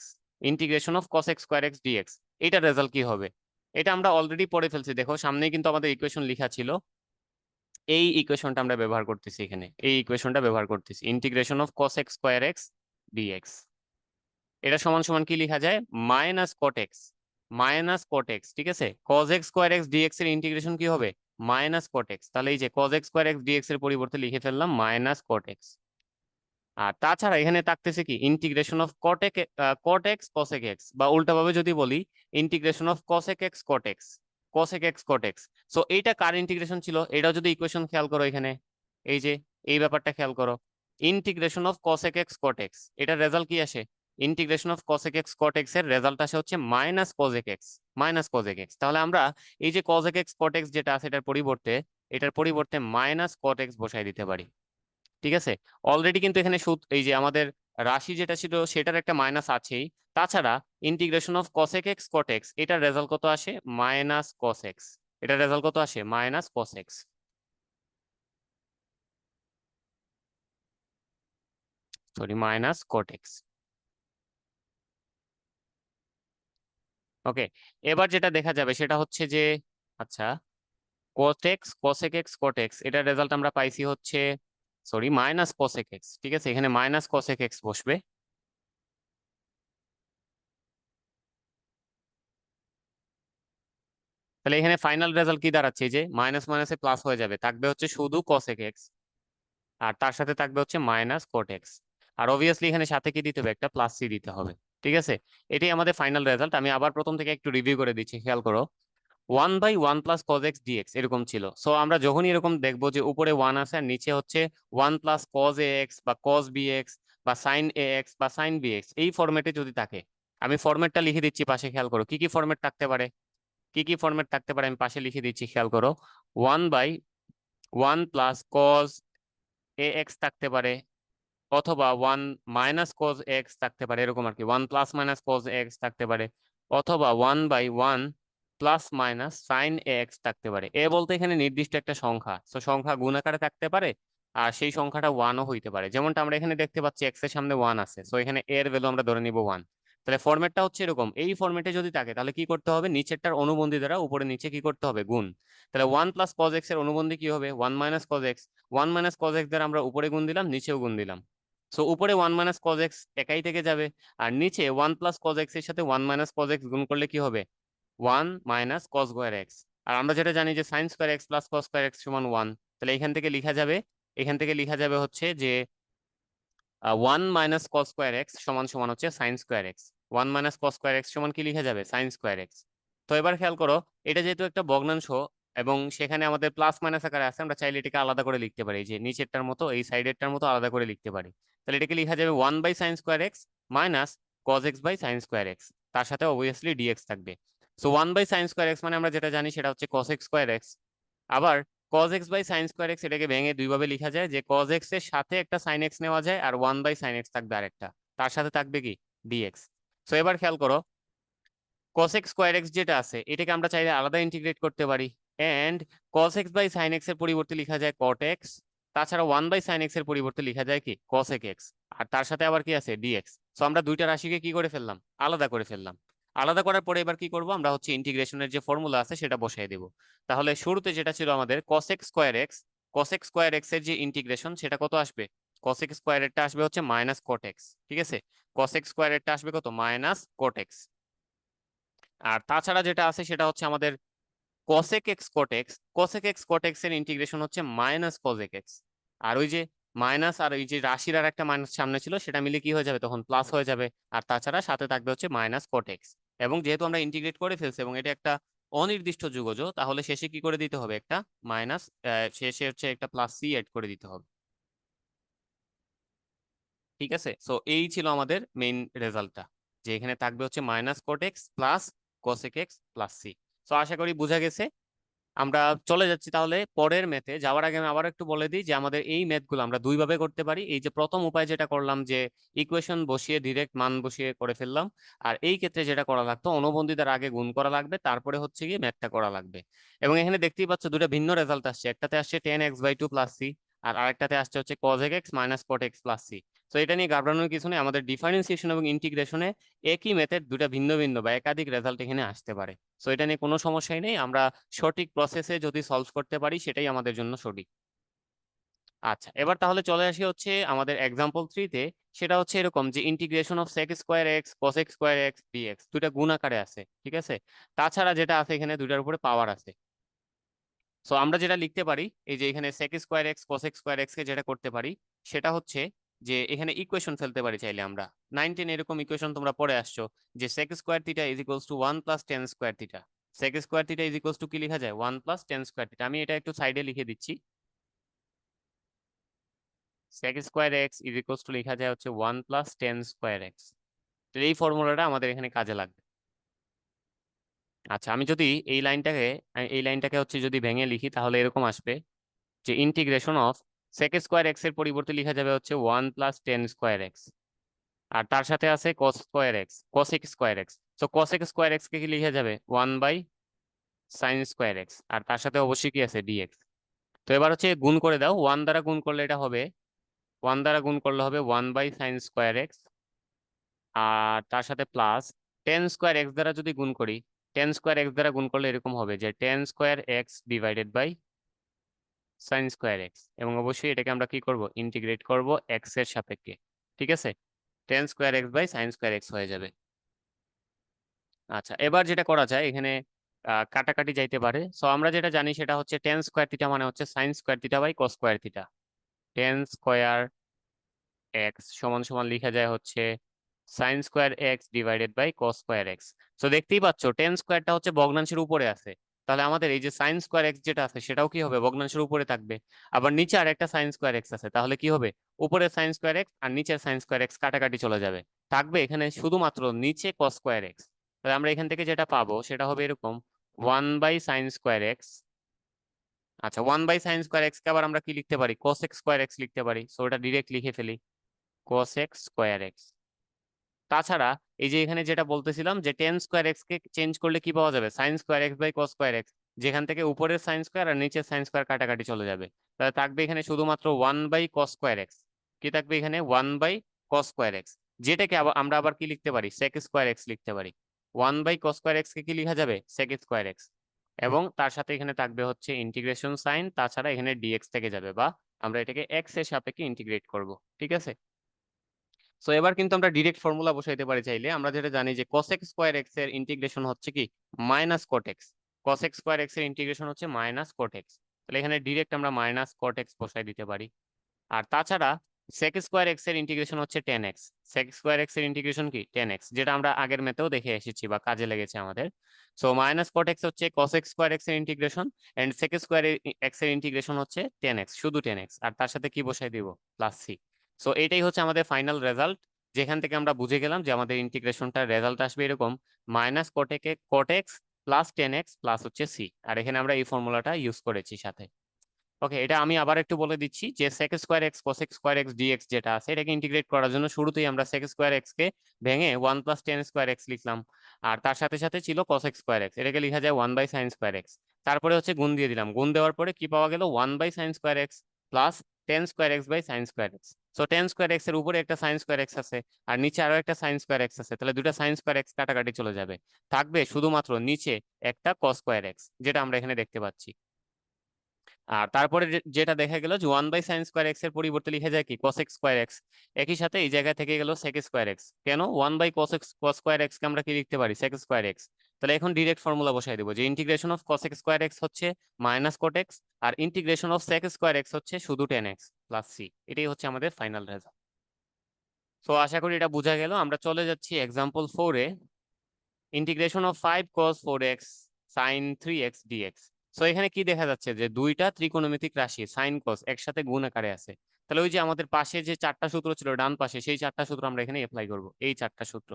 [SPEAKER 1] integration of cos x² dx, এটার রেজাল্ট কি হবে, এটা আমরা অলরেডি পড়ে ফেলছি, দেখো সামনেই কিন্তু আমাদের ইকুয়েশন লেখা ছিল। এই ইকুয়েশনটা আমরা ব্যবহার করতেছি, এখানে এই ইকুয়েশনটা ব্যবহার করতেছি, integration of cos x² dx, এটা সমান সমান কি লেখা যায়, -cot x, -cot x, ঠিক আছে। cos x² dx এর ইন্টিগ্রেশন কি হবে, -cot x, তাহলে এই যে cos x² dx এর পরিবর্তে লিখে ফেললাম -cot x। আর তাছাড়া এখানে থাকতেছে কি integration of cot x cosec x, বা উল্টাভাবে যদি বলি integration of cosec x cot x, cosec x cot x। So এইটা কার ইন্টিগ্রেশন ছিল, এটা যদি ইকুয়েশন খেয়াল করো এখানে, এই যে এই ব্যাপারটা খেয়াল করো, integration of cosec x cot x, এটার রেজাল্ট কি আসে, integration of cosec x cot x এর রেজাল্ট আসে হচ্ছে -cosec x, -cosec x। তাহলে আমরা এই যে cosec x cot x যেটা আছে এটার পরিবর্তে -cot x বসাই দিতে পারি, ঠিক আছে। অলরেডি কিন্তু এখানে এই যে আমাদের রাশি যেটা ছিল সেটার একটা মাইনাস আছেই। তাছাড়া integration of cosec x cot x, এটার রেজাল্ট কত আসে, -cos x, এটার রেজাল্ট কত আসে, -cos x, sorry -cot x। ওকে, এবার যেটা দেখা যাবে সেটা হচ্ছে যে, আচ্ছা, cot x cosec x cot x, এটার রেজাল্ট আমরা পাইছি হচ্ছে, সরি -cosec x, ঠিক আছে, এখানে -cosec x বসবে। তাহলে এখানে ফাইনাল রেজাল্ট কি দাঁড়াচ্ছে, এই যে মাইনাস মাইনাসে প্লাস হয়ে যাবে, থাকবে হচ্ছে শুধু cosec x, আর তার সাথে থাকবে হচ্ছে -cot x। আর অবভিয়াসলি এখানে সাথে কি দিতে হবে, একটা প্লাস সি দিতে হবে, ঠিক আছে। এটাই আমাদের ফাইনাল রেজাল্ট। আমি আবার প্রথম থেকে একটু রিভিউ করে দিচ্ছি, খেয়াল করো। 1/1 + cos x dx এরকম ছিল। সো আমরা যখনই এরকম দেখবো যে উপরে 1 আছে আর নিচে হচ্ছে 1 + cos ax বা cos bx বা sin ax বা sin bx, এই ফরম্যাটে যদি থাকে, আমি ফরম্যাটটা লিখে দিচ্ছি পাশে, খেয়াল করো কি কি ফরম্যাট থাকতে পারে, কি কি ফরম্যাট থাকতে পারে আমি পাশে লিখে দিচ্ছি, খেয়াল করো। 1/1 + cos ax থাকতে পারে, অথবা 1 - cos x থাকতে পারে, এরকম আর কি, 1 ± cos x থাকতে পারে, অথবা 1/1 ± sin x থাকতে পারে। এ বলতে এখানে নির্দিষ্ট একটা সংখ্যা, তো সংখ্যা গুণ আকারে থাকতে পারে, আর সেই সংখ্যাটা 1ও হইতে পারে, যেমনটা আমরা এখানে দেখতে পাচ্ছি x এর সামনে 1 আছে, তো এখানে এর ভ্যালু আমরা ধরে নিব 1। তাহলে ফরম্যাটটা হচ্ছে এরকম, এই ফরম্যাটে যদি থাকে তাহলে কি করতে হবে, নিচেরটার অনুবন্ধী দ্বারা উপরে নিচে কি করতে হবে, গুণ। তাহলে 1 + cos x এর অনুবন্ধী কি হবে, 1 - cos x। 1 - cos x দ্বারা আমরা উপরে গুণ দিলাম, নিচেও গুণ দিলাম। সো উপরে 1 - cos x একাই থেকে যাবে, আর নিচে 1 + cos x এর সাথে 1 - cos x গুণ করলে কি হবে, 1 - cos স্কয়ার x। আর আমরা যেটা জানি যে sin square x + cos square x সমান 1। তাহলে এখান থেকে লিখা যাবে হচ্ছে যে 1 - cos স্কয়ার x সমান সমান হচ্ছে sin square x। 1 - cos square x সমান কি লিখা যাবে, sin স্কয়ার x। তো এবার খেয়াল করো, এটা যেহেতু একটা ভগ্নাংশ এবং সেখানে আমাদের প্লাস মাইনাস আকারে আছে, আমরা চাইলে এটাকে আলাদা করে লিখতে পারি, যে নিচেরটার মতো এই সাইডেরটার মতো আলাদা করে লিখতে পারি। তাহলে এটাকে লিখা যাবে 1/sin square x minus cos x/sin square x, তার সাথে অবভিয়াসলি dx থাকবে। সো 1/sin স্কয়ার x মানে আমরা যেটা জানি সেটা হচ্ছে cos x স্কয়ার x। আবার cos x/sin স্কয়ার x এটাকে ভেঙে দুই ভাবে লেখা যায়, যে cos x এর সাথে একটা sin x নেওয়া যায় আর 1/sin x থাকবে আরেকটা, তার সাথে থাকবে কি, dx। সো এবার খেয়াল করো, cos x স্কয়ার x যেটা আছে এটাকে আমরা চাইলে আলাদা ইন্টিগ্রেট করতে পারি, এন্ড cos x/sin x এর পরিবর্তে লেখা যায় cot x। তাছাড়া 1/sin x এর পরিবর্তে লেখা যায় কি, cosec x। আর তার সাথে আবার কি আছে, dx। সো আমরা দুইটা রাশিকে কি করে ফেললাম, আলাদা করে ফেললাম। আলাদা করার পরে এবার কি করব, আমরা হচ্ছে ইন্টিগ্রেশনের যে ফর্মুলা আছে সেটা বসাই দেব। তাহলে শুরুতে যেটা ছিল আমাদের cosec square x, cosec square x এর যে ইন্টিগ্রেশন সেটা কত আসবে, cosec স্কয়ার এরটা আসবে হচ্ছে মাইনাস cot x। ঠিক আছে, cosec স্কয়ার এরটা আসবে কত, মাইনাস cot x। আর তাছাড়া যেটা আছে সেটা হচ্ছে আমাদের cosec x cot x, cosec x cot x এর ইন্টিগ্রেশন হচ্ছে মাইনাস cosec x। আর ওই যে মাইনাস আর ওই যে রাশির আর একটা মাইনাস সামনে ছিল সেটা মিলে কি হয়ে যাবে, তখন প্লাস হয়ে যাবে। আর তাছাড়া সাথে থাকবে হচ্ছে মাইনাস cot x। এবং যেহেতু আমরা ইন্টিগ্রেট করে ফেলছি এবং এটা একটা অনির্দিষ্ট যুগজ, তাহলে শেষে কি করে দিতে হবে, একটা মাইনাস, শেষে হচ্ছে একটা প্লাস c এড করে দিতে হবে। ঠিক আছে, সো এই ছিল আমাদের মেইন রেজাল্টটা, যে এখানে থাকবে হচ্ছে minus cot x plus cosec x plus c। So আশা করি বোঝা গেছে। আমরা চলে যাচ্ছি তাহলে পরের ম্যাথে যাওয়ার আগে আমি আবার একটু বলে দিই যে আমাদের এই ম্যাথগুলো আমরা দুই ভাবে করতে পারি। এই যে প্রথম উপায় যেটা করলাম, যে ইকুয়েশন বসিয়ে ডিরেক্ট মান বসিয়ে করে ফেললাম। আর এই ক্ষেত্রে যেটা করা লাগতো, অনুবন্ধীদের আগে গুণ করা লাগবে, তারপরে হচ্ছে গিয়ে ম্যাথটা করা লাগবে। এবং এখানে দেখতেই পাচ্ছ দুটো ভিন্ন রেজাল্ট আসছে, একটাতে আসছে tan x/2 প্লাস c, আর আরেকটাতে আসছে হচ্ছে cosec x minus cot x plus c। তো এটা নিয়ে ঘাবড়ানোর কিছু নেই, আমাদের ডিফারেন্সিয়েশন এবং ইন্টিগ্রেশনে একই মেথড দুটা ভিন্ন ভিন্ন বা একাধিক রেজাল্ট এখানে আসতে পারে। সো এটা নিয়ে কোনো সমস্যাই নেই, আমরা সঠিক প্রসেসে যদি সলভ করতে পারি সেটাই আমাদের জন্য সঠিক। আচ্ছা, এবার তাহলে চলে আসি হচ্ছে আমাদের এক্সাম্পল 3-তে। সেটা হচ্ছে এরকম যে integration of sec square x cosec square x dx দুইটা গুণ আকারে আছে। ঠিক আছে, তাছাড়া যেটা আছে এখানে দুইটার উপরে পাওয়ার আছে। সো আমরা যেটা লিখতে পারি, এই যে এখানে sec square x cosec square x কে যেটা করতে পারি সেটা হচ্ছে যে এখানে ইকুয়েশন ফেলতে পারি চাইলে আমরা। 9-10 এরকম ইকুয়েশন তোমরা পড়ে আসছো, যে sec square theta is equals two 1 plus tan square theta. sec square theta is equals to কি লেখা যায়, 1 প্লাস tan স্কয়ার থিটা। আমি এটা একটু সাইডে লিখে দিচ্ছি, sec square x is equals to লেখা যায় হচ্ছে 1 প্লাস tan স্কয়ার x। তো এই ফর্মুলাটা আমাদের এখানে কাজে লাগবে। আচ্ছা, আমি যদি এই লাইনটাকে হচ্ছে যদি ভেঙে লিখি তাহলে এরকম আসবে, যে integration of sec square x এর পরিবর্তে লেখা যাবে হচ্ছে 1 প্লাস tan স্কয়ার x। আর তার সাথে আছে cos square x, cosec square x। তো cosec স্কয়ার x কে কি লিখা যাবে, 1 বাই sin স্কয়ার x। আর তার সাথে অবশ্যই কি আছে, dx। তো এবার হচ্ছে গুণ করে দাও, 1 দ্বারা গুণ করলে এটা হবে, 1 দ্বারা গুণ করলে হবে 1 বাই sin স্কয়ার x। আর তার সাথে প্লাস tan স্কয়ার x দ্বারা যদি গুণ করি, tan স্কয়ার x দ্বারা গুণ করলে এরকম হবে যে tan square x divided by sin square x। এবং অবশ্যই এটাকে আমরা কি করব, ইন্টিগ্রেট করব x এর সাপেক্ষে। ঠিক আছে, tan square x by sin square x হয়ে যাবে। আচ্ছা, এবার যেটা করা যায় এখানে কাটাকাটি যাইতে পারে। সো আমরা যেটা জানি সেটা হচ্ছে tan স্কয়ার থিটা মানে হচ্ছে sin square theta by cos square theta. tan square x সমান সমান লিখা যায় হচ্ছে sin square x divided by cos square x। So দেখতেই পাচ্ছ tan স্কয়ারটা হচ্ছে ভগ্নাংশের উপরে আছে, তাহলে আমাদের এই যে sin স্কয়ার x যেটা আছে সেটাও কি হবে, ভগ্নাংশের উপরে থাকবে। আবার নিচে আর একটা sin স্কয়ার x আছে, তাহলে কি হবে, উপরে sin স্কয়ার x আর নিচের sin স্কয়ার x কাটাকাটি চলে যাবে, থাকবে এখানে শুধুমাত্র নিচে cos স্কয়ার x। তাহলে আমরা এখান থেকে যেটা পাবো সেটা হবে এরকম 1 বাই sin স্কয়ার x। আচ্ছা, 1 বাই sin স্কয়ার x কে আবার আমরা কি লিখতে পারি, cosec স্কয়ার x লিখতে পারি। সো ওটা ডিরেক্ট লিখে ফেলি, cosec স্কয়ার x। তাছাড়া এই যে এখানে যেটা বলতেছিলাম যে tan স্কয়ার x কে চেঞ্জ করলে কি পাওয়া যাবে, sin square x by cos square x, যেখান থেকে উপরের sin স্কয়ার আর নিচের sin স্কয়ার কাটাকাটি চলে যাবে। তাহলে থাকবে এখানে শুধুমাত্র 1 বাই cos স্কয়ার x। কি থাকবে এখানে, 1 বাই cos স্কয়ার x। যেটাকে আমরা আবার কি লিখতে পারি, sec স্কোয়ার এক্স লিখতে পারি। 1/cos স্কোয়ার এক্স কে কি লেখা যাবে, sec স্কোয়ার এক্স। এবং তার সাথে এখানে থাকবে হচ্ছে ইন্টিগ্রেশন সাইন, তাছাড়া এখানে ডিএক্স থেকে যাবে, বা আমরা এটাকে এক্স এর সাপেক্ষে ইন্টিগ্রেট করব। ঠিক আছে, সো এবার কিন্তু আমরা ডিরেক্ট ফর্মুলা বসাইতে পারি চাইলে। আমরা যেটা জানি যে cosec স্কোয়ার এক্স এর ইন্টিগ্রেশন হচ্ছে কি minus cot x, cosec square x এর ইন্টিগ্রেশন হচ্ছে মাইনাস cot x। তাহলে এখানে ডিরেক্ট আমরা মাইনাস cot x বসাই দিতে পারি। আর তাছাড়া sec স্কোয়ার এক্স এর ইন্টিগ্রেশন হচ্ছে tan x, sec square x এর ইন্টিগ্রেশন কি tan x, যেটা আমরা আগের ম্যাথেও দেখে এসেছি বা কাজে লেগেছে আমাদের। সো মাইনাস cot x হচ্ছে cosec স্কোয়ার এক্স এর integration, and sec square x এর ইন্টিগ্রেশন হচ্ছে tan x, শুধু tan x, আর তার সাথে কি বসাই দিব, প্লাস c। সো এটাই হচ্ছে আমাদের ফাইনাল রেজাল্ট, যেখান থেকে আমরা বুঝে গেলাম যে আমাদের ইন্টিগ্রেশনটার রেজাল্ট আসবে এরকম minus cot x plus tan x plus হচ্ছে c। আর এখানে আমরা এই ফর্মুলাটা ইউজ করেছি সাথে। ওকে, এটা আমি আবার একটু বলে দিচ্ছি যে sec square x cosec square x dx যেটা আছে, এটাকে ইন্টিগ্রেট করার জন্য শুরুতেই আমরা sec স্কোয়ার এক্স কে ভেঙে 1 প্লাস tan স্কোয়ার এক্স লিখলাম। আর তার সাথে সাথে ছিল cosec স্কোয়ার এক্স, এটাকে লেখা যায় 1/sin স্কোয়ার এক্স। তারপরে হচ্ছে গুণ দিয়ে দিলাম, গুণ দেওয়ার পরে কি পাওয়া গেল, 1/sin square x plus tan square x by sin square x. So tan square x এর উপরে একটা sin স্কোয়ার এক্স আছে, আর নিচে আরো একটা sin স্কোয়ার এক্স আছে, তাহলে দুটা sin স্কোয়ার এক্স কাটাকাটি চলে যাবে, থাকবে শুধুমাত্র নিচে একটা cos স্কোয়ার এক্স, যেটা আমরা এখানে দেখতে পাচ্ছি। আর তারপরে যেটা দেখা গেল যে 1/sin স্কোয়ার এক্স এর পরিবর্তে লিখে যায় কি cosec স্কোয়ার এক্স। একই সাথে এই জায়গা থেকে গেল sec স্কোয়ার এক্স, কেন 1/cos স্কোয়ার এক্স কে আমরা কি লিখতে পারি, sec স্কোয়ার এক্স। তাহলে এখন ডিরেক্ট ফর্মুলা বসাই দেবো যে integration of cosec square x হচ্ছে মাইনাস cot x, আর integration of sec square x হচ্ছে শুধু tan x প্লাস c। এটাই হচ্ছে আমাদের ফাইনাল রেজাল্ট। তো আশা করি এটা বোঝা গেল। আমরা চলে যাচ্ছি এক্সাম্পল 4-এ। Integration of 5 cos 4x sin 3x dx। So এখানে কি দেখা যাচ্ছে যে দুইটা ত্রিকোণমিতিক রাশি sin cos একসাথে গুণ আকারে আছে। তাহলে ওই যে আমাদের পাশে যে চারটা সূত্র ছিল ডান পাশে, সেই চারটা সূত্র আমরা এখানে অ্যাপ্লাই করব, এই চারটা সূত্র।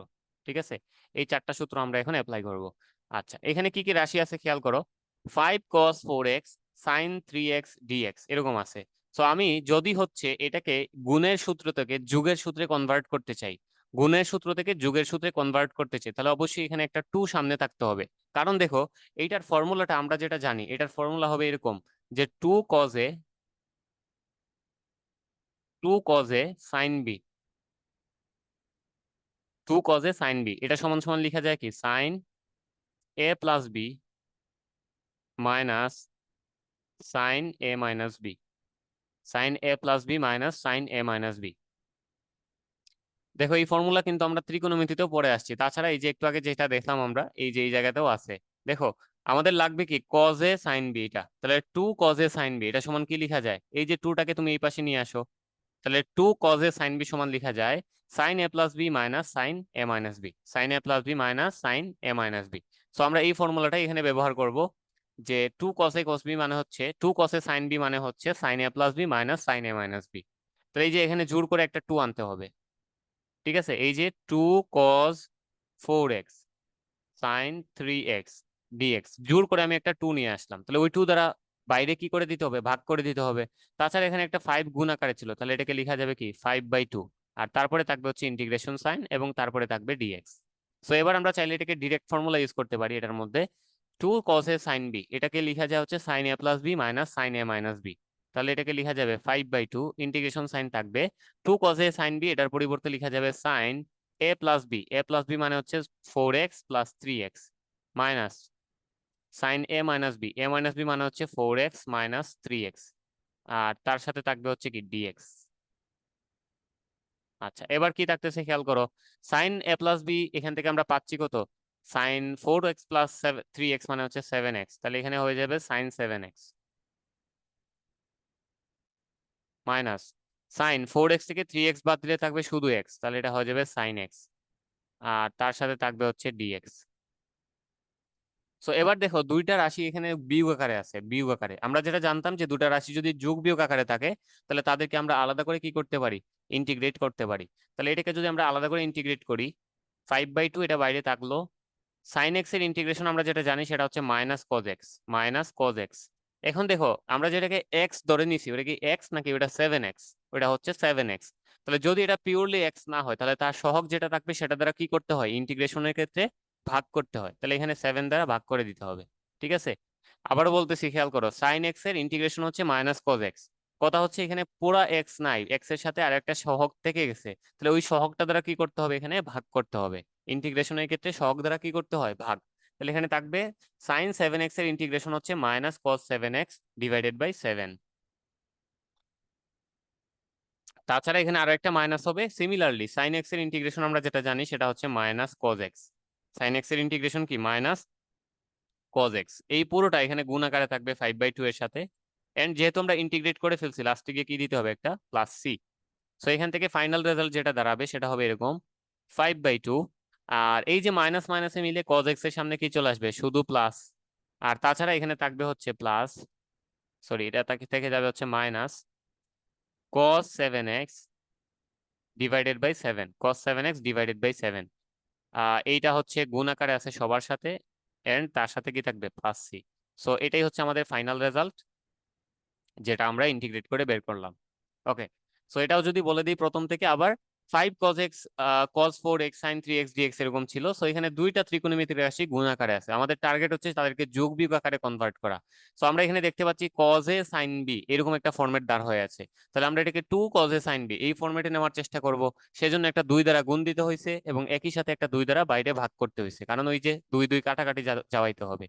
[SPEAKER 1] ঠিক আছে, এই চারটা সূত্র আমরা এখন অ্যাপ্লাই করব। আচ্ছা, এখানে কি কি রাশি আছে খেয়াল করো, 5 cos 4x sin 3x dx এরকম আছে। সো আমি যদি হচ্ছে এটাকে গুণের সূত্র থেকে যোগের সূত্রে কনভার্ট করতে চাই, গুণের সূত্র থেকে যোগের সূত্রে কনভার্ট করতে চাই, তাহলে অবশ্যই এখানে একটা 2 সামনে থাকতে হবে। কারণ দেখো, এইটার ফর্মুলাটা আমরা যেটা জানি, এটার ফর্মুলা হবে এরকম যে 2 cos a sin b, 2 cos a sin b, এটা সমান সমান লেখা যায় কি sin a plus b minus sin a minus b, sin a plus b minus sin a minus b। দেখো এই ফর্মুলা কিন্তু আমরা ত্রিকোণমিতিতেও পড়ে আসছি, তাছাড়া এই যে একটু আগে যেটা দেখলাম আমরা, এই যে এই জায়গাতেও আছে। দেখো আমাদের লাগবে কি cos a sin b, এটা তাহলে 2 cos a sin b এটা সমান কি লেখা যায়, এই যে 2টাকে তুমি এই পাশে নিয়ে আসো, তাহলে 2 cos a sin b সমান লেখা যায় sin a plus b minus sin a minus b, sin a plus b minus sin a minus b। So আমরা এই ফর্মুলাটাই এখানে ব্যবহার করব, যে 2 cos a cos b মানে হচ্ছে 2 cos a sin b মানে হচ্ছে sin a plus b minus sin a minus b। তাহলে এই যে এখানে জোর করে একটা 2 আনতে হবে। ঠিক আছে, এই যে 2 cos 4x sin 3x dx, জোর করে আমি একটা 2 নিয়ে আসলাম, তাহলে ওই 2 দ্বারা বাইরে কি করে দিতে হবে, ভাগ করে দিতে হবে। তাছাড়া এখানে একটা 5 গুণ আকারে ছিল, তাহলে এটাকে লেখা যাবে কি 5/2, আর তারপরে থাকবে হচ্ছে ইন্টিগ্রেশন সাইন, এবং তারপরে থাকবে ডিএক্স। সো এবার আমরা চাইলে এটাকে ডিরেক্ট ফর্মুলা ইউজ করতে পারি এটার মধ্যে। 2 cos a sin b এটাকে লেখা যায় হচ্ছে sin a plus b minus sin a minus b। তাহলে এটাকে লেখা যাবে 5/2, ইন্টিগ্রেশন সাইন থাকবে 2 cos a sin b, এটার পরিবর্তে লেখা যাবে sin a plus b, a plus b মানে হচ্ছে 4x plus 3x minus sin a minus b, a minus b মানে হচ্ছে 4x মাইনাস 3x, আর তার সাথে থাকবে হচ্ছে কি dx। আচ্ছা, এবার কি থাকতেছে খেয়াল করো, sin a প্লাস b এখান থেকে আমরা পাচ্ছি কত, sin 4x প্লাস 3x মানে হচ্ছে 7x, তাহলে এখানে হয়ে যাবে sin 7x minus sin 4x থেকে 3x বাদ দিলে থাকবে শুধু x, তাহলে এটা হয়ে যাবে sin x, আর তার সাথে থাকবে হচ্ছে dx। সো এবার দেখো দুইটা রাশি এখানে বিয়োগ আকারে আছে, বিয়োগ আকারে। আমরা যেটা জানতাম যে দুটা রাশি যদি যোগ বিয়োগ আকারে থাকে, তাহলে তাদেরকে আমরা আলাদা করে কি করতে পারি, ইন্টিগ্রেট করতে পারি। তাহলে এটাকে যদি আমরা আলাদা করে ইন্টিগ্রেট করি, 5/2 এটা বাইরে থাকলো, সাইন এক্স এর ইন্টিগ্রেশন আমরা যেটা জানি সেটা হচ্ছে minus cos x, minus cos x. এখন দেখো আমরা যেটাকে এক্স ধরে নিছি, ওটা কি এক্স নাকি ওটা 7x, ওটা হচ্ছে 7x। তাহলে যদি এটা পিওরলি এক্স না হয়, তাহলে তার সহগ যেটা থাকবে সেটা দ্বারা কি করতে হয়, ইন্টিগ্রেশনের ক্ষেত্রে ভাগ করতে হয়, তাহলে এখানে 7 দ্বারা ভাগ করে দিতে হবে। ঠিক আছে, আবারও বলতেছি খেয়াল করো, সাইন এক্স এর ইন্টিগ্রেশন হচ্ছে মাইনাস কজ এক্স, কথা হচ্ছে এখানে পুরা এক্স নাই, এক্স এর সাথে আরেকটা সহগ থেকে গেছে, তাহলে ওই সহগটা দ্বারা কি করতে হবে, এখানে ভাগ করতে হবে। ইন্টিগ্রেশনের ক্ষেত্রে সহগ দ্বারা কি করতে হয়, ভাগ। তাহলে এখানে থাকবে সাইন 7x এর ইন্টিগ্রেশন হচ্ছে minus cos 7x divided by 7। তাছাড়া এখানে আরো একটা মাইনাস হবে, সিমিলারলি সাইন এক্স এর ইন্টিগ্রেশন আমরা যেটা জানি সেটা হচ্ছে minus cos x. Sine x এর ইন্টিগ্রেশন কি, মাইনাস কজ এক্স। এই পুরোটা এখানে গুণ আকারে থাকবে 5/2 এর সাথে। এন্ড যেহেতু আমরা ইন্টিগ্রেট করে ফেলছি, লাস্টে গিয়ে কি দিতে হবে, একটা প্লাস সি। সো এখান থেকে ফাইনাল রেজাল্ট যেটা দাঁড়াবে সেটা হবে এরকম 5/2। আর এই যে মাইনাস মাইনাসে মিলে কজ এক্স এর সামনে কি চলে আসবে, শুধু প্লাস। আর তাছাড়া এখানে থাকবে হচ্ছে প্লাস, সরি এটা থেকে যাবে হচ্ছে minus cos 7x divided by 7, cos 7x divided by 7। এইটা হচ্ছে গুণ আকারে আছে সবার সাথে, এন্ড তার সাথে কি থাকবে, প্লাস সি। সো এটাই হচ্ছে আমাদের ফাইনাল রেজাল্ট, যেটা আমরা ইন্টিগ্রেট করে বের করলাম। ওকে, সো এটাও যদি বলে দিই প্রথম থেকে আবার, 5 cos x cos 4x sin 3x dx এরকম ছিল। সো এখানে দুইটা ত্রিকোণমিতিক রাশি গুণ আকারে আছে, আমাদের টার্গেট হচ্ছে তাদেরকে যোগ বিয়োগ আকারে কনভার্ট করা। সো আমরা এখানে দেখতে পাচ্ছি cos a sin b এরকম একটা ফরম্যাট দাঁড় হয়ে আছে, তাহলে আমরা এটাকে 2 cos a sin b এই ফরম্যাটে নেওয়ার চেষ্টা করব। সেজন্য একটা 2 দ্বারা গুণ দিতে হয়েছে এবং একই সাথে একটা 2 দ্বারা বাইরে ভাগ করতে হয়েছে, কারণ ওই যে 2 2 কাটাকাটি যাওয়াইতে হবে।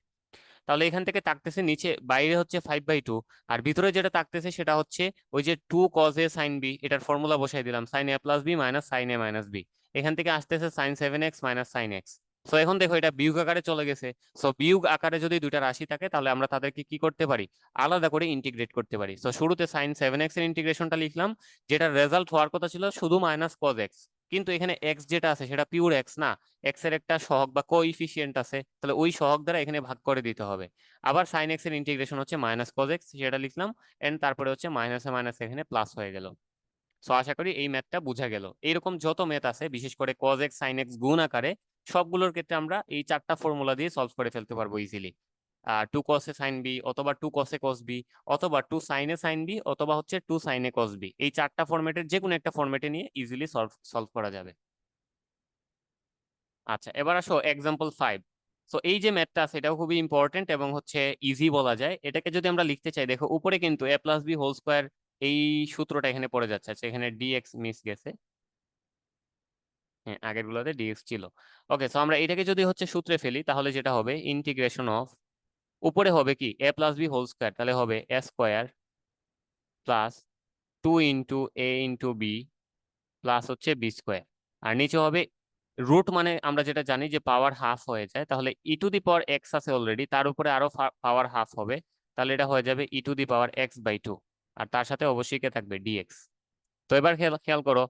[SPEAKER 1] তাহলে এখান থেকে তাকতেছে নিচে, বাইরে হচ্ছে 5/2, আর ভিতরে যেটা তাকতেছে সেটা হচ্ছে ওই যে 2 cos a sin b, এটার ফর্মুলা বসাই দিলাম, sin a plus b minus sin a minus b. এখান থেকে আসতেছে sin 7x minus sin x। So এখন দেখো এটা বিয়োগ আকারে চলে গেছে। সো বিয়োগ আকারে যদি দুইটা রাশি থাকে তাহলে আমরা তাদেরকে কি করতে পারি, আলাদা করে ইন্টিগ্রেট করতে পারি। সো শুরুতে sin 7x এর ইন্টিগ্রেশনটা লিখলাম, যেটা রেজাল্ট হওয়ার কথা ছিল শুধু মাইনাস cos x, কিন্তু এখানে x যেটা আছে সেটা পিওর x না, এক্স এর একটা সহগ বা কোইফিসিয়েন্ট আছে, তাহলে ওই সহগ দ্বারা এখানে ভাগ করে দিতে হবে। আবার সাইন এক্স এর ইন্টিগ্রেশন হচ্ছে মাইনাস কজ এক্স, সেটা লিখলাম, এন্ড তারপরে হচ্ছে মাইনাসে মাইনাস এখানে প্লাস হয়ে গেল। সো আশা করি এই ম্যাথটা বোঝা গেল। এইরকম যত ম্যাথ আছে বিশেষ করে কজ এক্স সাইন এক্স গুণ আকারে, সবগুলোর ক্ষেত্রে আমরা এই চারটা ফর্মুলা দিয়ে সলভ করে ফেলতে পারবো easily. 2 cos a sin b, অথবা 2 cos a cos b, অথবা 2 sin a sin b, অথবা হচ্ছে 2 sin a cos b, এই চারটা ফরম্যাটের যে কোনো একটা ফরম্যাটে নিয়ে ইজিলি সলভ সলভ করা যাবে। আচ্ছা, এবার আসো এক্সাম্পল 5। সো এই যে ম্যাথটা আছে এটাও খুবই ইম্পর্টেন্ট এবং হচ্ছে ইজি বলা যায়। এটাকে যদি আমরা লিখতে চাই, দেখো উপরে কিন্তু a plus b whole square এই সূত্রটা এখানে পড়ে যাচ্ছে। আচ্ছা, এখানে ডিএক্স মিস গেছে, হ্যাঁ আগের গুলোতে ডিএক্স ছিল। ওকে, সো আমরা এটাকে যদি হচ্ছে সূত্রে ফেলি তাহলে যেটা হবে ইন্টিগ্রেশন অফ, উপরে হবে কি a plus b whole square, তাহলে হবে a square plus 2 into a into b plus হচ্ছে বি স্কোয়ার। আর নিচে হবে রুট, মানে আমরা যেটা জানি যে পাওয়ার হাফ হয়ে যায়, তাহলে ই টু দি পাওয়ার এক্স আছে অলরেডি, তার উপরে আরো পাওয়ার হাফ হবে, তাহলে এটা হয়ে যাবে ই টু দি পাওয়ার x/2। আর তার সাথে অবশ্যই কে থাকবে, ডিএক্স। তো এবার খেয়াল খেয়াল করো,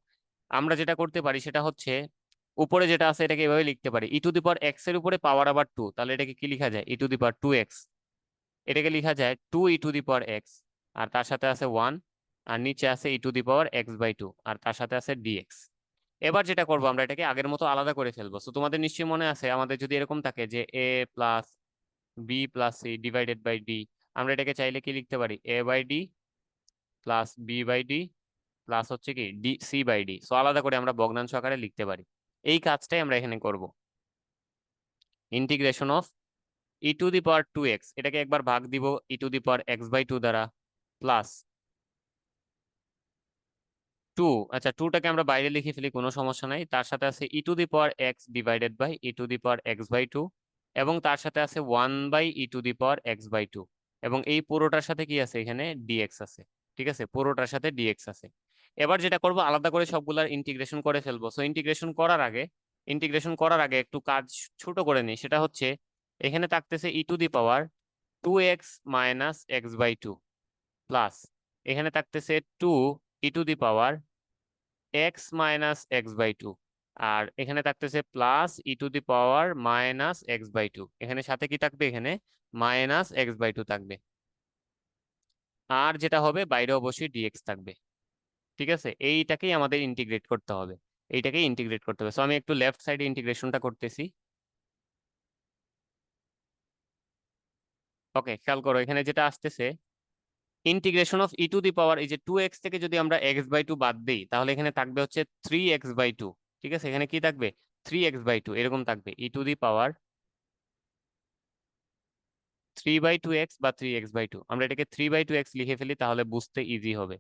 [SPEAKER 1] আমরা যেটা করতে পারি সেটা হচ্ছে উপরে যেটা আছে এটাকে এভাবে লিখতে পারি, ই টু দি পাওয়ার এক্স এর উপরে পাওয়ার আবার 2, তাহলে এটাকে কি লিখা যায়, ই টু দি পাওয়ার 2x। এটাকে লিখা যায় 2 e to the power x, আর তার সাথে আছে 1, আর নিচে আছে e to the power x/2, আর তার সাথে আছে ডিএক্স। এবার যেটা করবো আমরা এটাকে আগের মতো আলাদা করে ফেলবো। তো তোমাদের নিশ্চয়ই মনে আছে আমাদের যদি এরকম থাকে যে a plus b plus c divided by d, আমরা এটাকে চাইলে কি লিখতে পারি, a by d plus b by d plus হচ্ছে কি d c by d. So আলাদা করে আমরা ভগ্নাংশ আকারে লিখতে পারি। এই কাজটাই আমরা এখানে করব, integration of e to the power 2x, এটাকে একবার ভাগ দিব ই টু দি পাওয়ার x/2 দ্বারা, প্লাস 2, আচ্ছা 2টাকে আমরা বাইরে লিখে ফেলি কোনো সমস্যা নাই, তার সাথে আছে e to the power x divided by e to the power x/2, এবং তার সাথে আছে 1 by e to the power x/2, এবং এই পুরোটার সাথে কি আছে, এখানে ডিএক্স আছে। ঠিক আছে, পুরোটার সাথে ডিএক্স আছে। এবার যেটা করব আলাদা করে সবগুলার ইন্টিগ্রেশন করে ফেলবো। সো ইন্টিগ্রেশন করার আগে একটু কাজ ছোট করে নিই, সেটা হচ্ছে এখানে থাকতেছে e to the power 2x minus x/2 plus এখানে থাকতেছে 2 e to the power x minus x/2, আর এখানে থাকতেছে plus e to the power minus x/2, এখানে সাথে কি থাকবে, এখানে মাইনাস x/2 থাকবে। আর যেটা হবে বাইরে অবশ্যই ডিএক্স থাকবে। ঠিক আছে, এইটাকেই আমাদের ইন্টিগ্রেট করতে হবে, এইটাকেই ইন্টিগ্রেট করতে হবে। সো আমি একটু লেফট সাইডে ইন্টিগ্রেশনটা করতেছি। ওকে, খেয়াল করো এখানে যেটা আসতেছে integration of e to the power, এই যে 2x থেকে যদি আমরা x/2 বাদ দিই তাহলে এখানে থাকবে হচ্ছে 3x/2। ঠিক আছে, এখানে কি থাকবে, 3x/2 এরকম থাকবে, ই টু দি পাওয়ার 3/2x বা 3x/2, আমরা এটাকে 3/2x লিখে ফেলি তাহলে বুঝতে ইজি হবে।